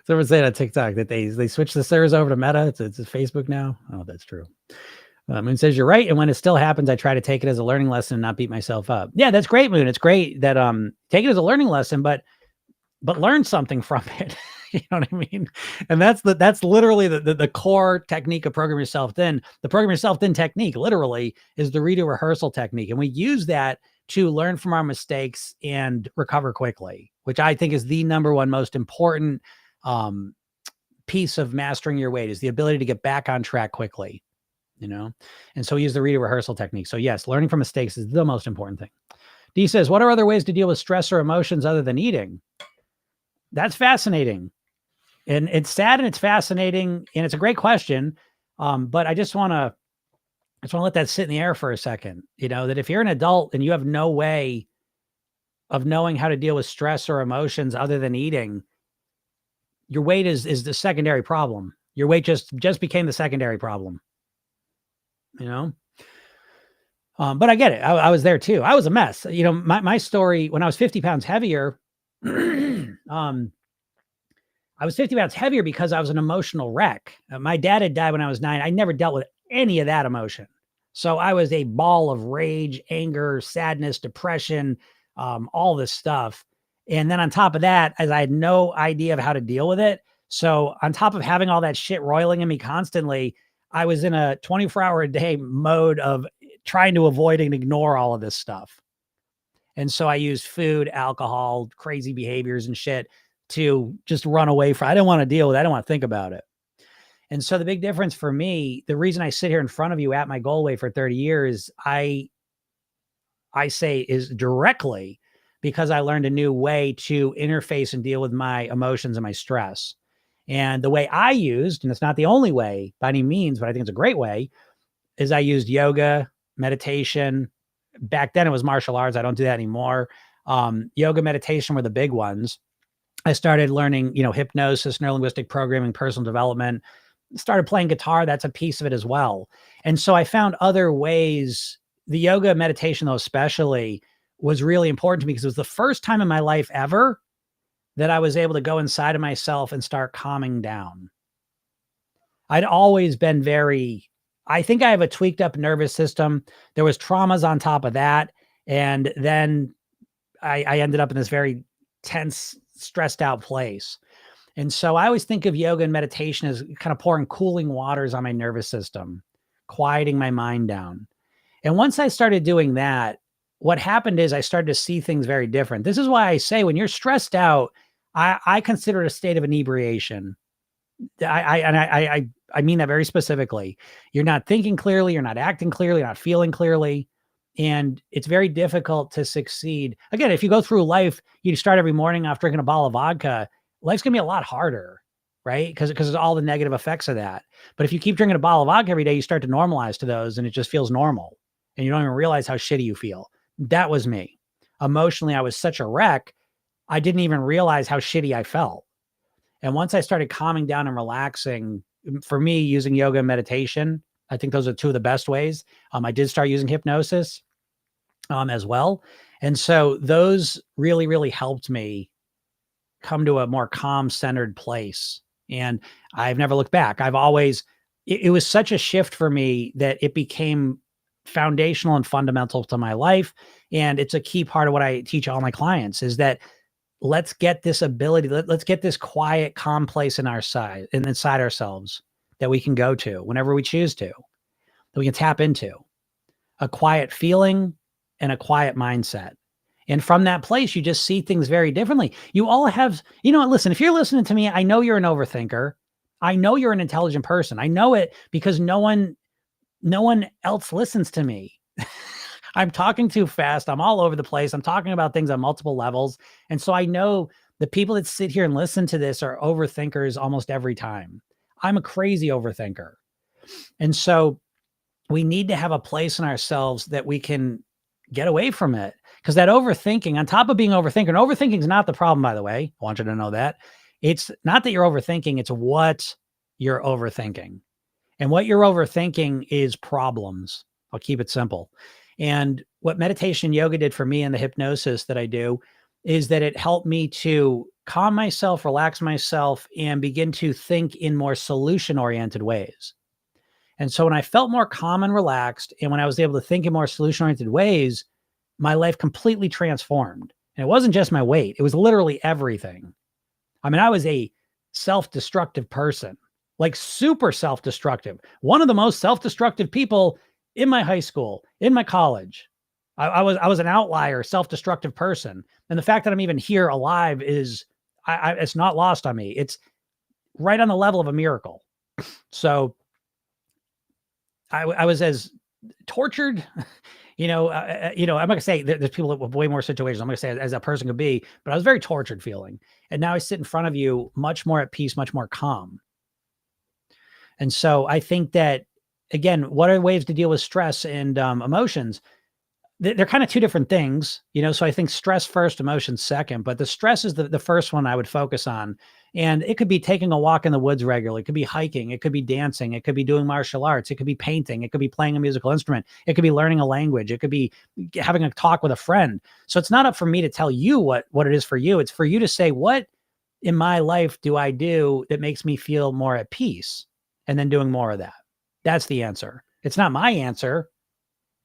[SPEAKER 1] Someone saying on TikTok that they switched the servers over to Meta. It's Facebook now. Oh, that's true. Moon says, you're right. And when it still happens, I try to take it as a learning lesson and not beat myself up. Yeah, that's great, Moon. It's great that take it as a learning lesson, but learn something from it. You know what I mean? And that's literally the core technique of Program Yourself Thin. The Program Yourself Thin technique literally is the redo rehearsal technique. And we use that to learn from our mistakes and recover quickly, which I think is the number one most important piece of mastering your weight, is the ability to get back on track quickly. And so we use the redo rehearsal technique. So yes, learning from mistakes is the most important thing. D says, what are other ways to deal with stress or emotions other than eating? That's fascinating. And it's sad and it's fascinating. And it's a great question. But I just want to let that sit in the air for a second. That if you're an adult and you have no way of knowing how to deal with stress or emotions other than eating, your weight is the secondary problem. Your weight just became the secondary problem. But I get it. I was there too. I was a mess. My story, when I was 50 pounds heavier, I was 50 pounds heavier because I was an emotional wreck. My dad had died when I was 9. I never dealt with any of that emotion. So I was a ball of rage, anger, sadness, depression, all this stuff. And then on top of that, as I had no idea of how to deal with it. So on top of having all that shit roiling in me constantly, I was in a 24-hour-a-day mode of trying to avoid and ignore all of this stuff. And so I used food, alcohol, crazy behaviors and shit to just run away from. I didn't want to deal with it. I didn't want to think about it. And so the big difference for me, the reason I sit here in front of you at my goal weight for 30 years, I say is directly because I learned a new way to interface and deal with my emotions and my stress. And the way I used, and it's not the only way by any means, but I think it's a great way, is I used yoga, meditation. Back then it was martial arts. I don't do that anymore. Yoga, meditation were the big ones. I started learning, hypnosis, neurolinguistic programming, personal development, started playing guitar. That's a piece of it as well. And so I found other ways. The yoga meditation, though, especially, was really important to me because it was the first time in my life ever that I was able to go inside of myself and start calming down. I'd always been very I think I have a tweaked up nervous system. There was traumas on top of that. And then I ended up in this very tense, stressed out place. And so I always think of yoga and meditation as kind of pouring cooling waters on my nervous system, quieting my mind down. And once I started doing that, what happened is I started to see things very different. This is why I say when you're stressed out, I consider it a state of inebriation. I mean that very specifically. You're not thinking clearly, you're not acting clearly, you're not feeling clearly. And it's very difficult to succeed. Again, if you go through life, you start every morning off drinking a bottle of vodka, life's gonna be a lot harder, right? Because of all the negative effects of that. But if you keep drinking a bottle of vodka every day, you start to normalize to those and it just feels normal. And you don't even realize how shitty you feel. That was me. Emotionally, I was such a wreck. I didn't even realize how shitty I felt. And once I started calming down and relaxing, for me, using yoga and meditation, I think those are two of the best ways. I did start using hypnosis as well. And so those really, really helped me come to a more calm centered place. And I've never looked back. I've always, it was such a shift for me that it became foundational and fundamental to my life. And it's a key part of what I teach all my clients is that let's get this ability, let's get this quiet, calm place in our side and inside ourselves that we can go to whenever we choose to, that we can tap into a quiet feeling and a quiet mindset. And from that place, you just see things very differently. You all have, listen, if you're listening to me, I know you're an overthinker. I know you're an intelligent person. I know it because no one else listens to me. I'm talking too fast. I'm all over the place. I'm talking about things on multiple levels. And so I know the people that sit here and listen to this are overthinkers almost every time. I'm a crazy overthinker. And so we need to have a place in ourselves that we can get away from it. Because that overthinking, on top of being overthinking, overthinking is not the problem, by the way. I want you to know that. It's not that you're overthinking, it's what you're overthinking. And what you're overthinking is problems. I'll keep it simple. And what meditation and yoga did for me and the hypnosis that I do is that it helped me to calm myself, relax myself, and begin to think in more solution-oriented ways. And so when I felt more calm and relaxed, and when I was able to think in more solution-oriented ways, my life completely transformed. And it wasn't just my weight. It was literally everything. I mean, I was a self-destructive person, like super self-destructive. One of the most self-destructive people in my high school, in my college. I was an outlier, self-destructive person. And the fact that I'm even here alive is, it's not lost on me. It's right on the level of a miracle. So I was as tortured, I'm not gonna say there's people with way more situations. I'm gonna say as a person could be, but I was very tortured feeling. And now I sit in front of you much more at peace, much more calm. And so I think that, again, what are ways to deal with stress and emotions? They're kind of two different things, so I think stress first, emotions second, but the stress is the first one I would focus on. And it could be taking a walk in the woods regularly. It could be hiking. It could be dancing. It could be doing martial arts. It could be painting. It could be playing a musical instrument. It could be learning a language. It could be having a talk with a friend. So it's not up for me to tell you what it is for you. It's for you to say, what in my life do I do that makes me feel more at peace? And then doing more of that. That's the answer. It's not my answer.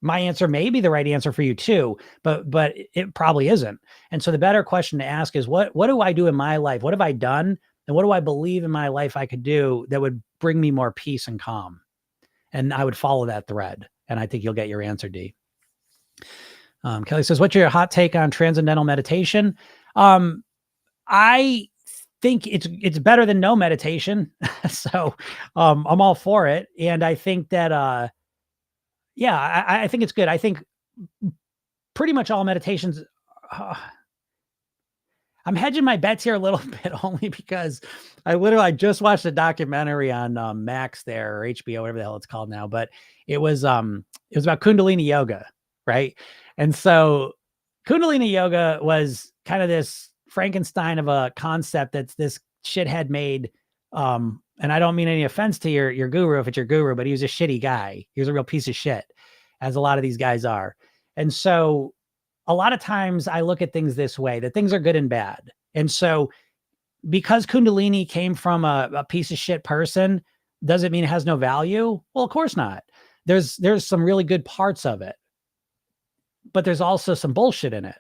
[SPEAKER 1] My answer may be the right answer for you too, but it probably isn't. And so the better question to ask is what do I do in my life? What have I done? And what do I believe in my life I could do that would bring me more peace and calm? And I would follow that thread. And I think you'll get your answer, D. Kelly says, what's your hot take on transcendental meditation? I think it's better than no meditation. So I'm all for it. And I think that, I think it's good. I think pretty much all meditations, I'm hedging my bets here a little bit only because I just watched a documentary on Max there or HBO, whatever the hell it's called now, but it was about Kundalini yoga. Right. And so Kundalini yoga was kind of this Frankenstein of a concept that's this shithead made. And I don't mean any offense to your guru if it's your guru, but he was a shitty guy. He was a real piece of shit, as a lot of these guys are. And so a lot of times I look at things this way, that things are good and bad. And so because Kundalini came from a piece of shit person, does it mean it has no value? Well, of course not. there's some really good parts of it, but there's also some bullshit in it.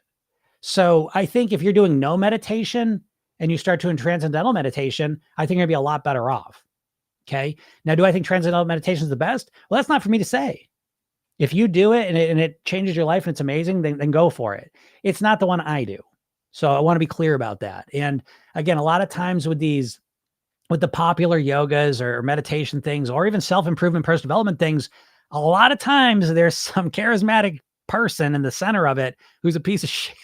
[SPEAKER 1] So I think if you're doing no meditation and you start doing transcendental meditation, I think you're gonna be a lot better off. Okay. Now, do I think transcendental meditation is the best? Well, that's not for me to say. If you do it and it changes your life and it's amazing, then go for it. It's not the one I do. So I want to be clear about that. And again, a lot of times with the popular yogas or meditation things, or even self-improvement, personal development things, a lot of times there's some charismatic person in the center of it who's a piece of shit.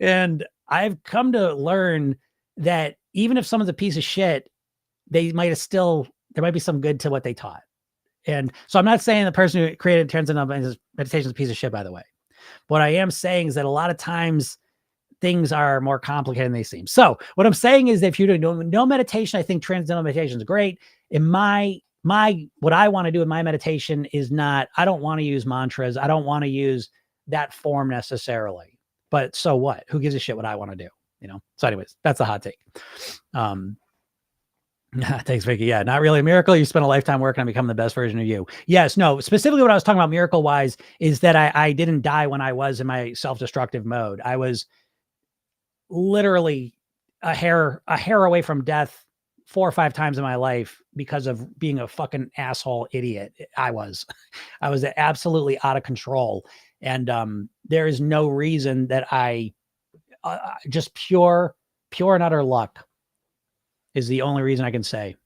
[SPEAKER 1] And I've come to learn that even if someone's a piece of shit, there might be some good to what they taught. And so I'm not saying the person who created transcendental meditation is a piece of shit, by the way. What I am saying is that a lot of times things are more complicated than they seem. So what I'm saying is that if you're doing no meditation, I think transcendental meditation is great. In what I want to do in my meditation is not, I don't want to use mantras. I don't want to use that form necessarily, but so what? Who gives a shit what I want to do? So anyways, that's a hot take. Thanks, Vicky. Yeah, not really a miracle. You spent a lifetime working on becoming the best version of you. Yes, no, specifically what I was talking about miracle wise is that I didn't die when I was in my self-destructive mode. I was literally a hair away from death 4 or 5 times in my life because of being a fucking asshole idiot. I was absolutely out of control. And there is no reason that just pure and utter luck is the only reason I can say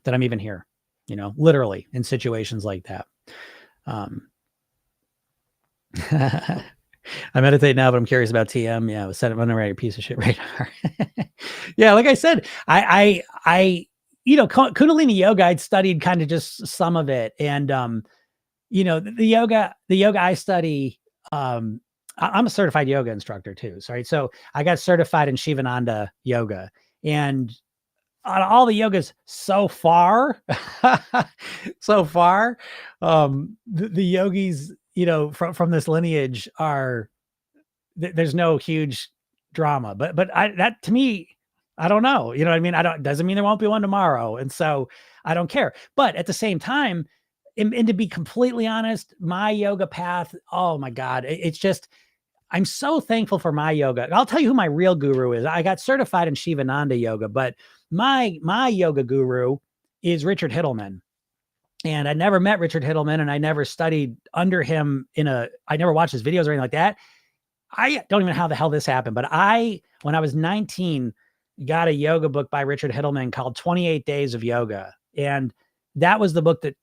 [SPEAKER 1] that I'm even here, literally in situations like that. I meditate now, but I'm curious about TM. Yeah, I was set up on the right piece of shit radar. Yeah, like I said, I Kundalini yoga, I'd studied kind of just some of it. And the yoga I study, I'm a certified yoga instructor too. Sorry. So I got certified in Shivananda yoga. And on all the yogas so far, the yogis, from this lineage there's no huge drama, but that to me, I don't know, you know what I mean? Doesn't mean there won't be one tomorrow. And so I don't care. But at the same time, and to be completely honest, my yoga path, oh my God, it's just, I'm so thankful for my yoga. I'll tell you who my real guru is. I got certified in Shivananda yoga, but my yoga guru is Richard Hittleman. And I never met Richard Hittleman, and I never studied under him I never watched his videos or anything like that. I don't even know how the hell this happened, but when I was 19, got a yoga book by Richard Hittleman called 28 Days of Yoga. And that was the book that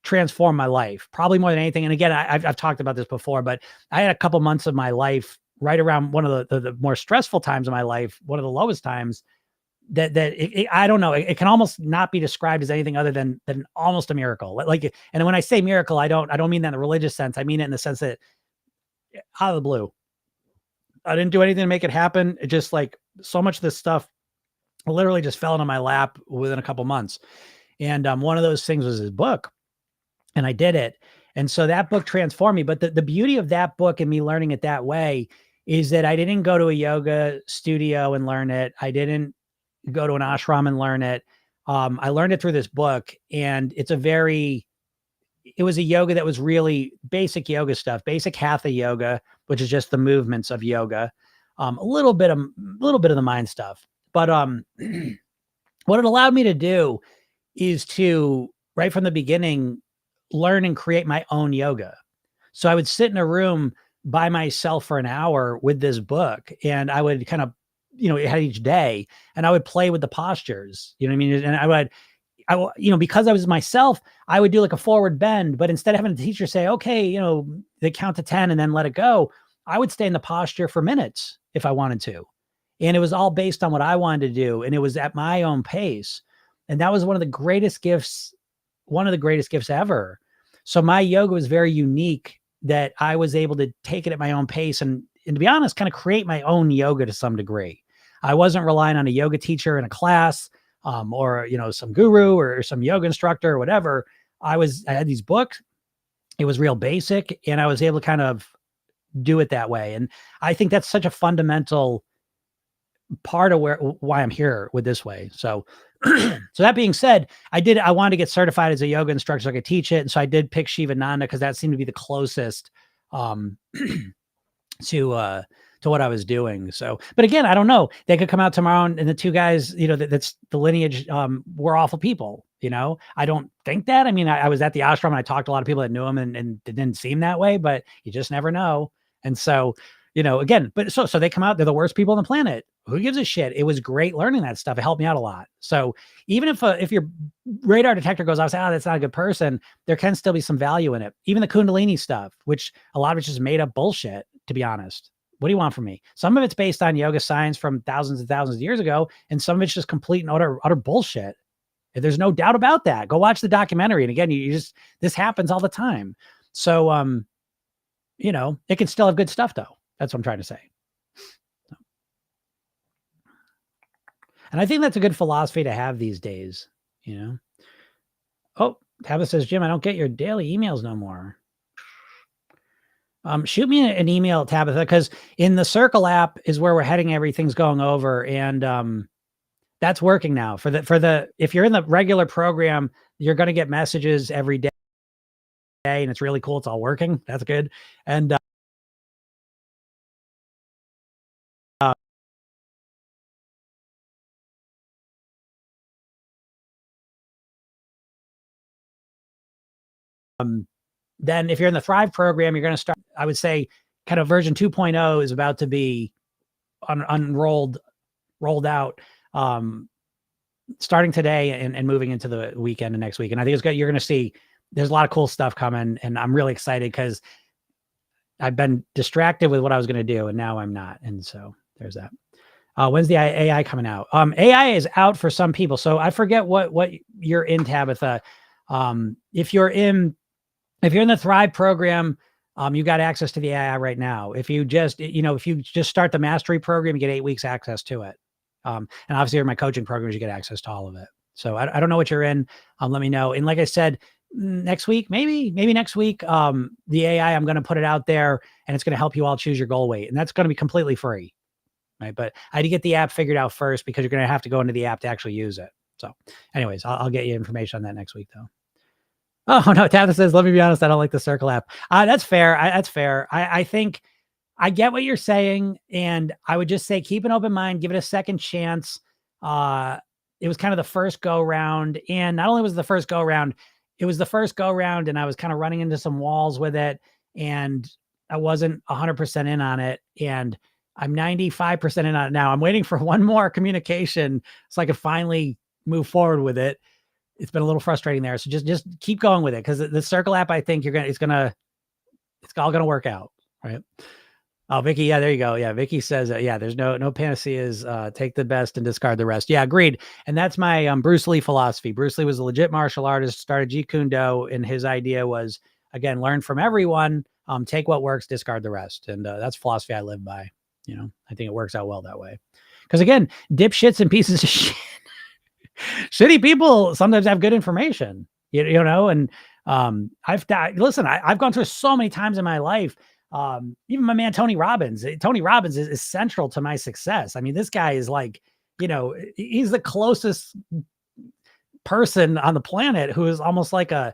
[SPEAKER 1] transformed my life, probably more than anything. And again, I've talked about this before, but I had a couple months of my life right around one of the more stressful times of my life, one of the lowest times, I don't know. It can almost not be described as anything other than almost a miracle. Like, and when I say miracle, I don't mean that in the religious sense. I mean it in the sense that out of the blue, I didn't do anything to make it happen. It just like so much of this stuff literally just fell into my lap within a couple months. And one of those things was his book, and I did it. And so that book transformed me. But the beauty of that book and me learning it that way is that I didn't go to a yoga studio and learn it. I didn't go to an ashram and learn it. I learned it through this book, and it was a yoga that was really basic yoga stuff, basic hatha yoga, which is just the movements of yoga, a little bit of the mind stuff. But what it allowed me to do is to, right from the beginning, learn and create my own yoga. So I would sit in a room by myself for an hour with this book, and I would kind of, it had each day, and I would play with the postures, you know what I mean? And I will, because I was myself, I would do like a forward bend, but instead of having the teacher say, okay, they count to 10 and then let it go, I would stay in the posture for minutes if I wanted to. And it was all based on what I wanted to do. And it was at my own pace. And that was one of the greatest gifts ever. So my yoga was very unique, that I was able to take it at my own pace and to be honest, kind of create my own yoga to some degree. I wasn't relying on a yoga teacher in a class, or, some guru or some yoga instructor or whatever. I had these books. It was real basic, and I was able to kind of do it that way. And I think that's such a fundamental part of why I'm here with this way. So So that being said, I wanted to get certified as a yoga instructor so I could teach it. And so I did pick Shivananda because that seemed to be the closest um, to what I was doing. So, but again, I don't know. They could come out tomorrow and the two guys, that's the lineage, were awful people. I don't think that. I mean, I was at the ashram and I talked to a lot of people that knew him and it didn't seem that way, but you just never know. And so, again, but so they come out, they're the worst people on the planet. Who gives a shit? It was great learning that stuff. It helped me out a lot. So even if your radar detector goes off, say, oh, that's not a good person, there can still be some value in it. Even the Kundalini stuff, which a lot of it's just made up bullshit, to be honest. What do you want from me? Some of it's based on yoga science from thousands and thousands of years ago, and some of it's just complete and utter bullshit. There's no doubt about that. Go watch the documentary. And again, this happens all the time. So, it can still have good stuff though. That's what I'm trying to say. And I think that's a good philosophy to have these days, Oh, Tabitha says, Jim, I don't get your daily emails no more. Shoot me an email, Tabitha, because in the Circle app is where we're heading. Everything's going over, and that's working now. If you're in the regular program, you're going to get messages every day, and it's really cool. It's all working. That's good. And then if you're in the Thrive program, you're going to start, I would say, kind of version 2.0 is about to be rolled out, starting today and moving into the weekend and next week. And I think it's good. You're going to see there's a lot of cool stuff coming, and I'm really excited because I've been distracted with what I was going to do, and now I'm not. And so there's that. When's the AI coming out? AI is out for some people. So I forget what you're in, Tabitha. If you're in the Thrive program, you got access to the AI right now. If you just start the mastery program, you get 8 weeks access to it. And obviously in my coaching programs, you get access to all of it. So I don't know what you're in. Let me know. And like I said, next week, maybe next week, the AI, I'm going to put it out there and it's going to help you all choose your goal weight. And that's going to be completely free. Right. But I had to get the app figured out first because you're going to have to go into the app to actually use it. So anyways, I'll get you information on that next week though. Oh no, Tabitha says, let me be honest, I don't like the Circle app. That's fair. That's fair. I think I get what you're saying. And I would just say, keep an open mind, give it a second chance. It was kind of the first go round. And not only was it the first go round, it was the first go round and I was kind of running into some walls with it and I wasn't 100% in on it. And I'm 95% in on it now. I'm waiting for one more communication so I could finally move forward with it. It's been a little frustrating there. So just keep going with it. Cause the Circle app, I think it's all going to work out. Right. Oh, Vicky. Yeah, there you go. Yeah. Vicky says, there's no panaceas, take the best and discard the rest. Yeah. Agreed. And that's my Bruce Lee philosophy. Bruce Lee was a legit martial artist, started Jeet Kune Do. And his idea was, again, learn from everyone, take what works, discard the rest. And that's philosophy I live by. I think it works out well that way. Because again, dipshits and pieces of shit. Shitty people sometimes have good information, and I've gone through so many times in my life. Even my man, Tony Robbins is central to my success. I mean, this guy is like, he's the closest person on the planet who is almost like a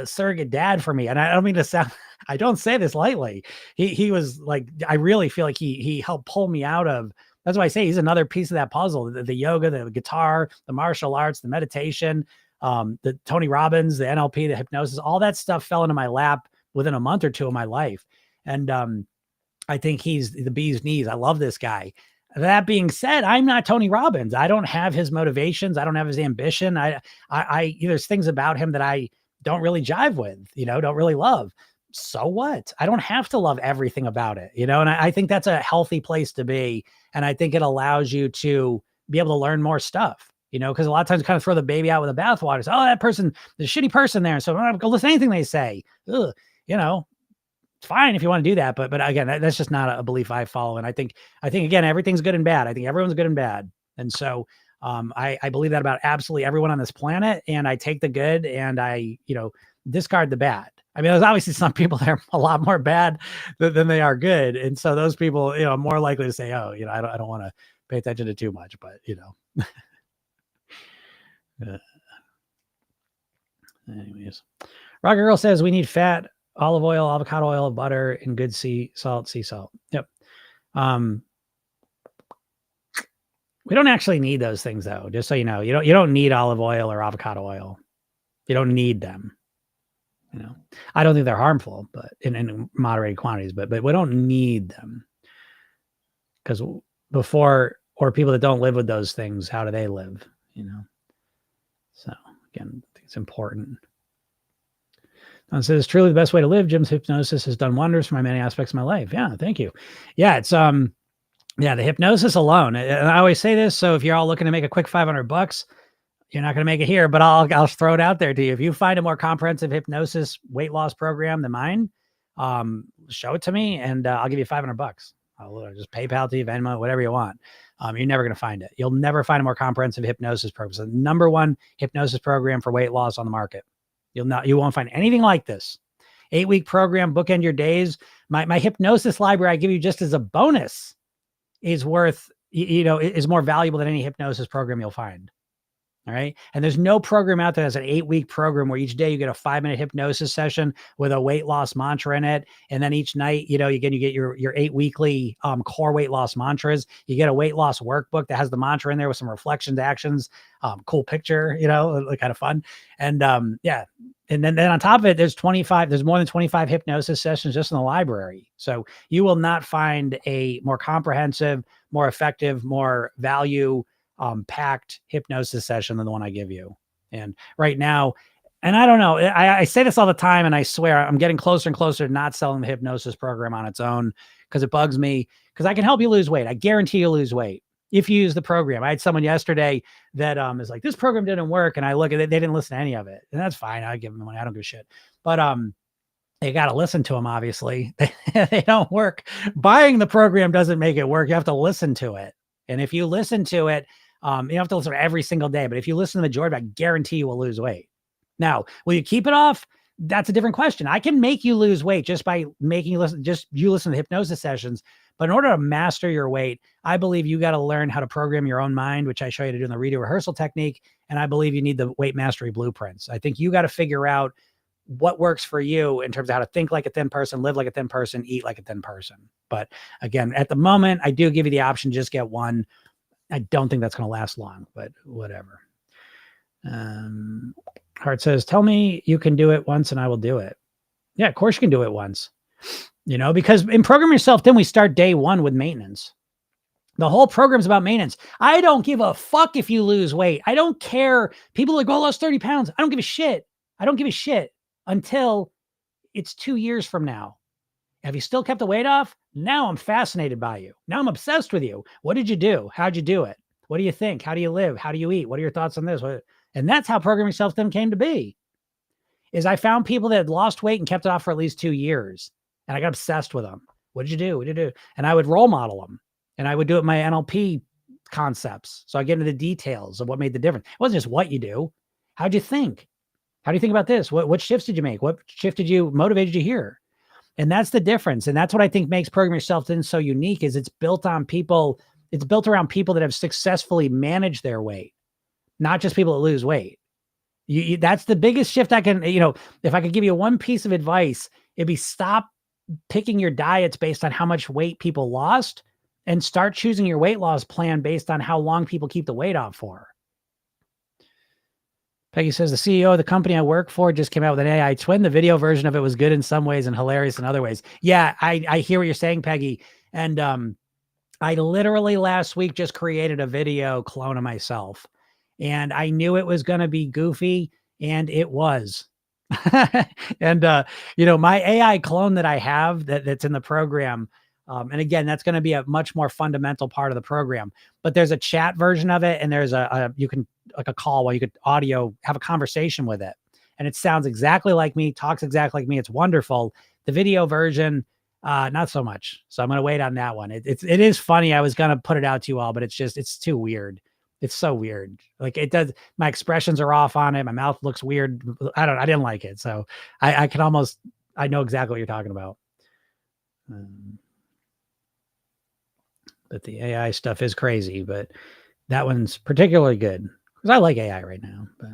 [SPEAKER 1] surrogate dad for me. And I don't mean to sound, I don't say this lightly. He was like, I really feel like he helped pull me out of, that's why I say he's another piece of that puzzle, the yoga, the guitar, the martial arts, the meditation, the Tony Robbins, the NLP, the hypnosis, all that stuff fell into my lap within a month or two of my life. And I think he's the bee's knees. I love this guy. That being said, I'm not Tony Robbins. I don't have his motivations. I don't have his ambition. There's things about him that I don't really jive with, don't really love. So what? I don't have to love everything about it, and I think that's a healthy place to be. And I think it allows you to be able to learn more stuff, because a lot of times you kind of throw the baby out with the bathwater. So, that person, the shitty person there. So I'm not going to listen to anything they say. Ugh, it's fine if you want to do that. But again, that's just not a belief I follow. And I think again, everything's good and bad. I think everyone's good and bad. And so I believe that about absolutely everyone on this planet. And I take the good and I, discard the bad. I mean, there's obviously some people that are a lot more bad than they are good. And so those people, are more likely to say, oh, I don't want to pay attention to too much, but Anyways, Rocket Girl says we need fat, olive oil, avocado oil, butter, and good sea salt. Yep. We don't actually need those things though. Just so you know, you don't need olive oil or avocado oil. You don't need them. You know, I don't think they're harmful, but in moderated quantities. But we don't need them because before, or people that don't live with those things, how do they live? You know. So again, I think it's important. It says it's truly the best way to live. Jim's hypnosis has done wonders for my many aspects of my life. Yeah, thank you. Yeah, it's yeah, the hypnosis alone. And I always say this. So if you're all looking to make a quick $500, you're not going to make it here, but I'll throw it out there to you. If you find a more comprehensive hypnosis weight loss program than mine, show it to me and I'll give you $500. I'll just PayPal to you, Venmo, whatever you want. You're never going to find it. You'll never find a more comprehensive hypnosis program. It's the number one hypnosis program for weight loss on the market. You won't find anything like this. 8-week program, bookend your days. My hypnosis library I give you just as a bonus is worth, is more valuable than any hypnosis program you'll find. All right. And there's no program out there that's an 8-week program where each day you get a 5-minute hypnosis session with a weight loss mantra in it. And then each night, you get your 8 weekly core weight loss mantras. You get a weight loss workbook that has the mantra in there with some reflections, actions, cool picture, kind of fun. And yeah. And then on top of it, there's more than 25 hypnosis sessions just in the library. So you will not find a more comprehensive, more effective, more value packed hypnosis session than the one I give you. And right now, and I don't know, I say this all the time, and I swear I'm getting closer and closer to not selling the hypnosis program on its own because it bugs me, because I can help you lose weight. I guarantee you'll lose weight if you use the program. I had someone yesterday that is like, this program didn't work. And I look at it, they didn't listen to any of it. And that's fine. I give them the money. I don't give a shit. But you got to listen to them, obviously. They don't work. Buying the program doesn't make it work. You have to listen to it. And if you listen to it, you don't have to listen to it every single day, but if you listen to the majority, I guarantee you will lose weight. Now, will you keep it off? That's a different question. I can make you lose weight just by making you listen to hypnosis sessions. But in order to master your weight, I believe you got to learn how to program your own mind, which I show you to do in the redo rehearsal technique. And I believe you need the weight mastery blueprints. I think you got to figure out what works for you in terms of how to think like a thin person, live like a thin person, eat like a thin person. But again, at the moment, I do give you the option, just get one. I don't think that's going to last long, but whatever. Hart says, tell me you can do it once and I will do it. Yeah, of course you can do it once, because in Program Yourself, then we start day one with maintenance. The whole program's about maintenance. I don't give a fuck if you lose weight. I don't care. People are like, oh, I lost 30 pounds. I don't give a shit. I don't give a shit until it's 2 years from now. Have you still kept the weight off? Now I'm fascinated by you. Now I'm obsessed with you. What did you do? How'd you do it? What do you think? How do you live? How do you eat? What are your thoughts on this? And that's how Program Yourself then came to be. Is I found people that had lost weight and kept it off for at least 2 years. And I got obsessed with them. What did you do? What did you do? And I would role model them. And I would do it my NLP concepts. So I get into the details of what made the difference. It wasn't just what you do. How'd you think? How do you think about this? What shifts did you make? What shift motivated you here? And that's the difference. And that's what I think makes Program Yourself then so unique, is it's built around people that have successfully managed their weight, not just people that lose weight. That's the biggest shift I can, if I could give you one piece of advice, it'd be stop picking your diets based on how much weight people lost and start choosing your weight loss plan based on how long people keep the weight off for. Peggy says, the CEO of the company I work for just came out with an AI twin. The video version of it was good in some ways and hilarious in other ways. Yeah, I hear what you're saying, Peggy. And I literally last week just created a video clone of myself. And I knew it was going to be goofy, and it was. And, my AI clone that I have that's in the program, and again, that's going to be a much more fundamental part of the program. But there's a chat version of it, and there's you can, like a call where you could have a conversation with it. And it sounds exactly like me, talks exactly like me. It's wonderful. The video version, not so much. So I'm going to wait on that one. It is funny. I was going to put it out to you all, but it's too weird. It's so weird. Like my expressions are off on it. My mouth looks weird. I didn't like it. So I know exactly what you're talking about. But the AI stuff is crazy, but that one's particularly good. because I like AI right now, but.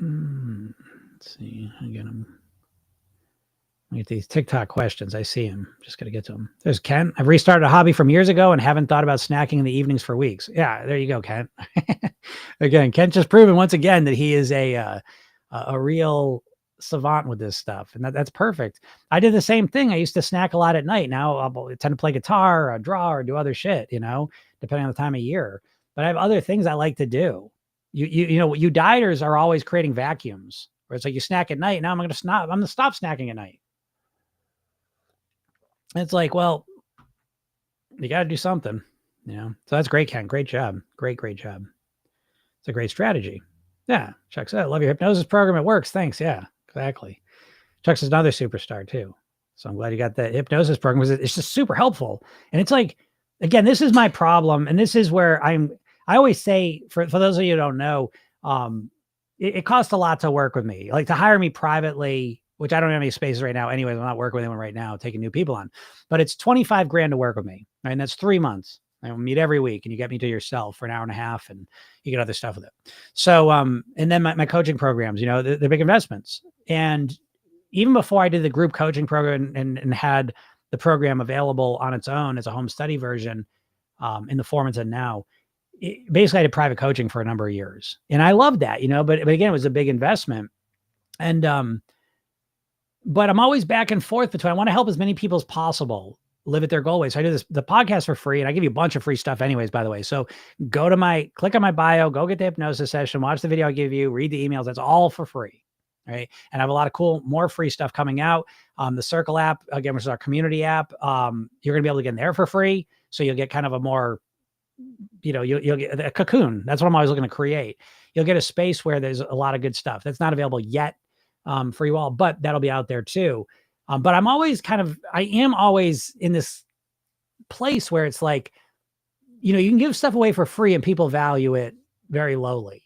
[SPEAKER 1] Let's see. I get these TikTok questions. I see them. Just got to get to them. There's Ken. I've restarted a hobby from years ago and haven't thought about snacking in the evenings for weeks. Yeah, there you go, Ken. Again, Ken just proven once again that he is a real savant with this stuff, and that's perfect. I did the same thing. I used to snack a lot at night. Now I'll tend to play guitar, or draw, or do other shit. Depending on the time of year. But I have other things I like to do. You dieters are always creating vacuums where it's like you snack at night. Now I'm going to stop snacking at night. And it's like, well, you got to do something, so that's great, Ken. Great job. Great job. It's a great strategy. Yeah. Chuck said, I love your hypnosis program. It works. Thanks. Yeah, exactly. Chuck's another superstar too. So I'm glad you got the hypnosis program because it's just super helpful. And it's like, again, this is my problem. And this is where I always say, for those of you who don't know, it costs a lot to work with me. Like to hire me privately, which I don't have any spaces right now. Anyways, I'm not working with anyone right now, taking new people on, but it's $25,000 to work with me. Right? And that's 3 months. I will meet every week and you get me to yourself for an hour and a half and you get other stuff with it. So, and then my coaching programs, they're big investments. And even before I did the group coaching program and had the program available on its own as a home study version, in the form it's in now, basically I did private coaching for a number of years and I loved that, but again, it was a big investment. And, but I'm always back and forth between, I want to help as many people as possible live at their goal way. So I do the podcast for free and I give you a bunch of free stuff anyways, by the way. So click on my bio, go get the hypnosis session, watch the video I give you, read the emails. That's all for free. Right. And I have a lot of cool, more free stuff coming out. The Circle app, again, which is our community app. You're going to be able to get in there for free. So you'll get kind of a more, you'll get a cocoon. That's what I'm always looking to create. You'll get a space where there's a lot of good stuff that's not available yet for you all, but that'll be out there too. But I am always in this place where it's like, you can give stuff away for free and people value it very lowly.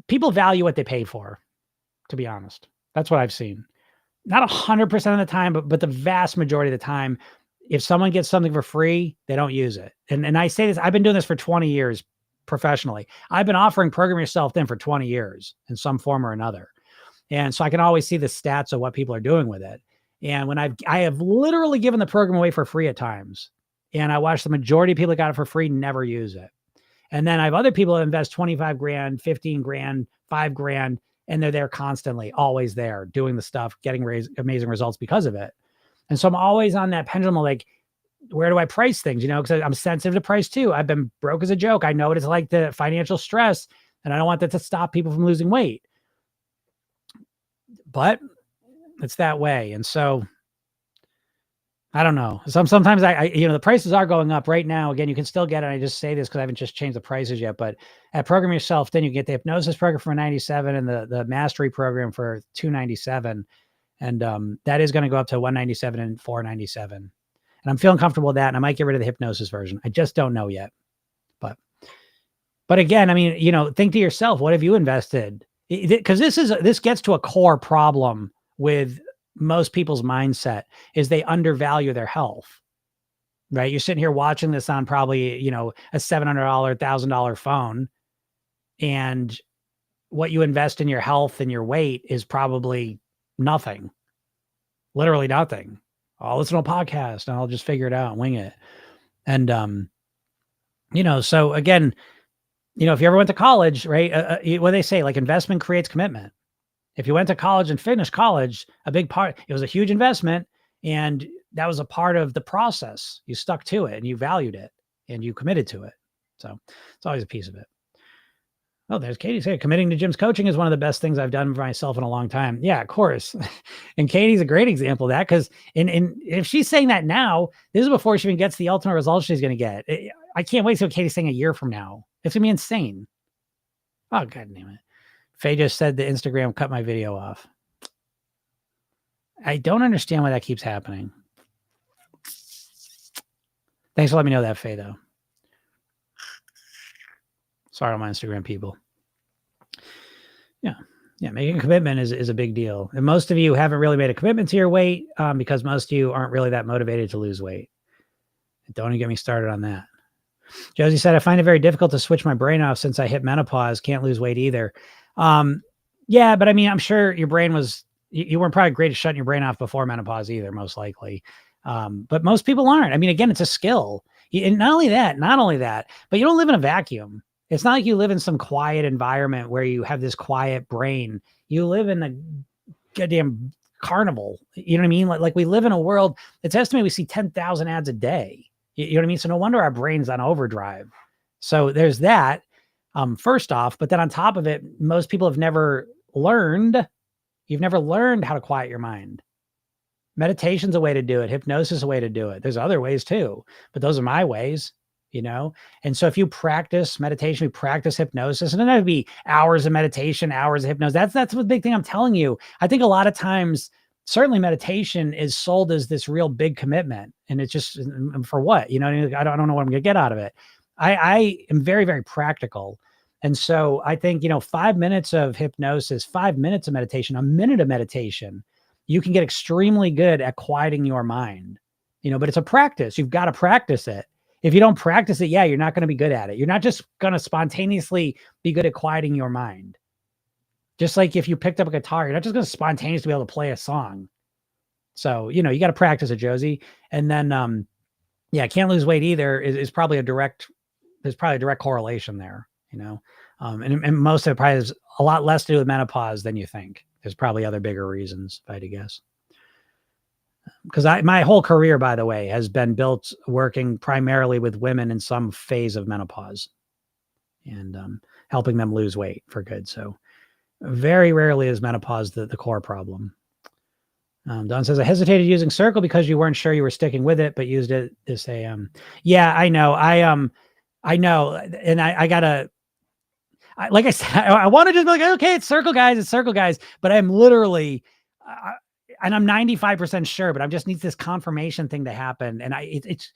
[SPEAKER 1] People value what they pay for, to be honest. That's what I've seen. Not 100% of the time, but the vast majority of the time, if someone gets something for free, they don't use it. And I say this, I've been doing this for 20 years professionally. I've been offering Program Yourself Thin for 20 years in some form or another. And so I can always see the stats of what people are doing with it. And when I have literally given the program away for free at times, and I watch the majority of people that got it for free never use it. And then I have other people that invest $25,000, $15,000, $5,000, and they're there constantly, always there doing the stuff, getting amazing results because of it. And so I'm always on that pendulum of like, where do I price things? Because I'm sensitive to price too. I've been broke as a joke. I know what it's like, the financial stress, and I don't want that to stop people from losing weight. But it's that way. And so I don't know. Sometimes the prices are going up right now. Again, you can still get it. I just say this because I haven't just changed the prices yet, but at Program Yourself, then you get the hypnosis program for $97 and the mastery program for $297. And that is going to go up to $197 and $497. And I'm feeling comfortable with that. And I might get rid of the hypnosis version. I just don't know yet. But again, think to yourself, what have you invested? Because this gets to a core problem with most people's mindset is they undervalue their health, right? You're sitting here watching this on probably, a $700, $1,000 phone. And what you invest in your health and your weight is probably nothing, literally nothing. I'll listen to a podcast and I'll just figure it out and wing it. And, so again, if you ever went to college, right? What they say, like investment creates commitment. If you went to college and finished college, a big part, it was a huge investment and that was a part of the process. You stuck to it and you valued it and you committed to it. So it's always a piece of it. Oh, there's Katie saying committing to Jim's coaching is one of the best things I've done for myself in a long time. Yeah, of course. And Katie's a great example of that because if she's saying that now, this is before she even gets the ultimate results she's going to get. I can't wait to see what Katie's saying a year from now. It's going to be insane. Oh, God damn it. Faye just said the Instagram cut my video off. I don't understand why that keeps happening. Thanks for letting me know that, Faye, though. Sorry, my Instagram people. Yeah, making a commitment is a big deal. And most of you haven't really made a commitment to your weight because most of you aren't really that motivated to lose weight. Don't even get me started on that. Josie said, I find it very difficult to switch my brain off since I hit menopause. Can't lose weight either. Yeah, but I mean, I'm sure your brain was, you weren't probably great at shutting your brain off before menopause either, most likely. But most people aren't. I mean, again, it's a skill. And not only that, but you don't live in a vacuum. It's not like you live in some quiet environment where you have this quiet brain. You live in a goddamn carnival. You know what I mean? Like we live in a world, it's estimated we see 10,000 ads a day. You know what I mean? So no wonder our brain's on overdrive. So there's that, first off, but then on top of it, most people have never learned, you've never learned how to quiet your mind. Meditation's a way to do it. Hypnosis is a way to do it. There's other ways too, but those are my ways, you know? And so if you practice meditation, you practice hypnosis, and then that'd be hours of meditation, hours of hypnosis. That's the big thing I'm telling you. I think a lot of times, certainly meditation is sold as this real big commitment, and it's just for what, you know, I don't know what I'm going to get out of it. I am very, very practical. And so I think, 5 minutes of hypnosis, 5 minutes of meditation, a minute of meditation, you can get extremely good at quieting your mind, but it's a practice. You've got to practice it. If you don't practice it, you're not going to be good at it. You're not just going to spontaneously be good at quieting your mind. Just like if you picked up a guitar, you're not just going to spontaneously be able to play a song. So, you got to practice it, Josie. And then, can't lose weight either is probably there's probably a direct correlation there, and most of it probably has a lot less to do with menopause than you think. There's probably other bigger reasons, if I had to guess. Because my whole career, by the way, has been built working primarily with women in some phase of menopause and helping them lose weight for good. So very rarely is menopause the core problem. Don says, I hesitated using Circle because you weren't sure you were sticking with it, but used it to say, yeah, I know. I know. And I gotta, like I said, I want to just be like, okay, it's Circle guys, but I'm literally, and I'm 95% sure, but I just need this confirmation thing to happen. And it's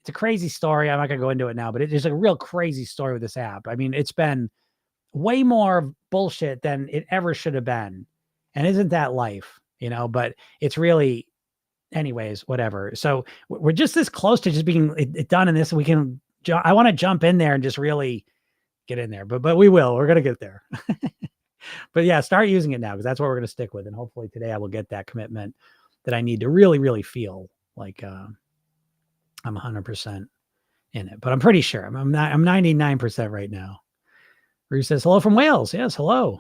[SPEAKER 1] a crazy story. I'm not gonna go into it now, but it is a real crazy story with this app. I mean, it's been way more bullshit than it ever should have been. And isn't that life, but it's really, anyways, whatever. So we're just this close to just being it done in this. I want to jump in there and just really get in there, but we're going to get there. But yeah, start using it now, because that's what we're going to stick with. And hopefully today I will get that commitment that I need to really, really feel like I'm 100% in it, but I'm pretty sure I'm 99% right now. Bruce says, hello from Wales. Yes. Hello.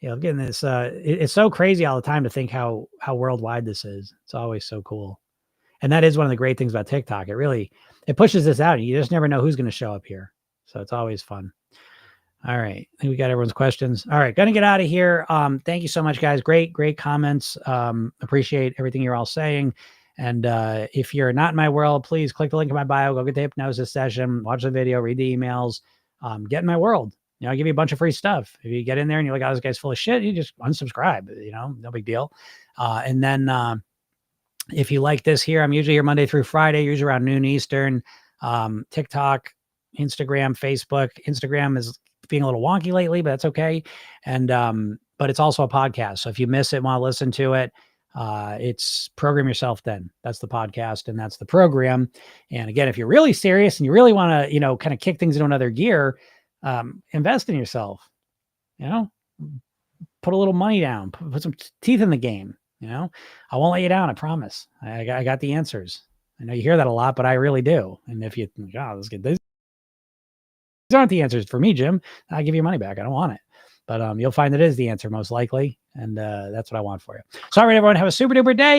[SPEAKER 1] Yeah. I'm getting this. It's so crazy all the time to think how worldwide this is. It's always so cool. And that is one of the great things about TikTok. It pushes this out. You just never know who's going to show up here. So it's always fun. All right. I think we got everyone's questions. All right. Going to get out of here. Thank you so much, guys. Great comments. Appreciate everything you're all saying. And if you're not in my world, please click the link in my bio, go get the hypnosis session, watch the video, read the emails, get in my world. I'll give you a bunch of free stuff. If you get in there and you're like, oh, this guy's full of shit, you just unsubscribe, no big deal. And then if you like this here, I'm usually here Monday through Friday, usually around noon Eastern. TikTok, Instagram, Facebook. Instagram is being a little wonky lately, but that's okay. And but it's also a podcast. So if you miss it, want to listen to it, it's Program Yourself Then. That's the podcast and that's the program. And again, if you're really serious and you really want to, kind of kick things into another gear, invest in yourself, put a little money down, put some teeth in the game. I won't let you down. I promise. I got the answers. I know you hear that a lot, but I really do. And if you think, oh, let's get this. These aren't the answers for me, Jim. I'll give you money back. I don't want it. But you'll find that is the answer most likely. And that's what I want for you. So, all right, everyone, have a super duper day.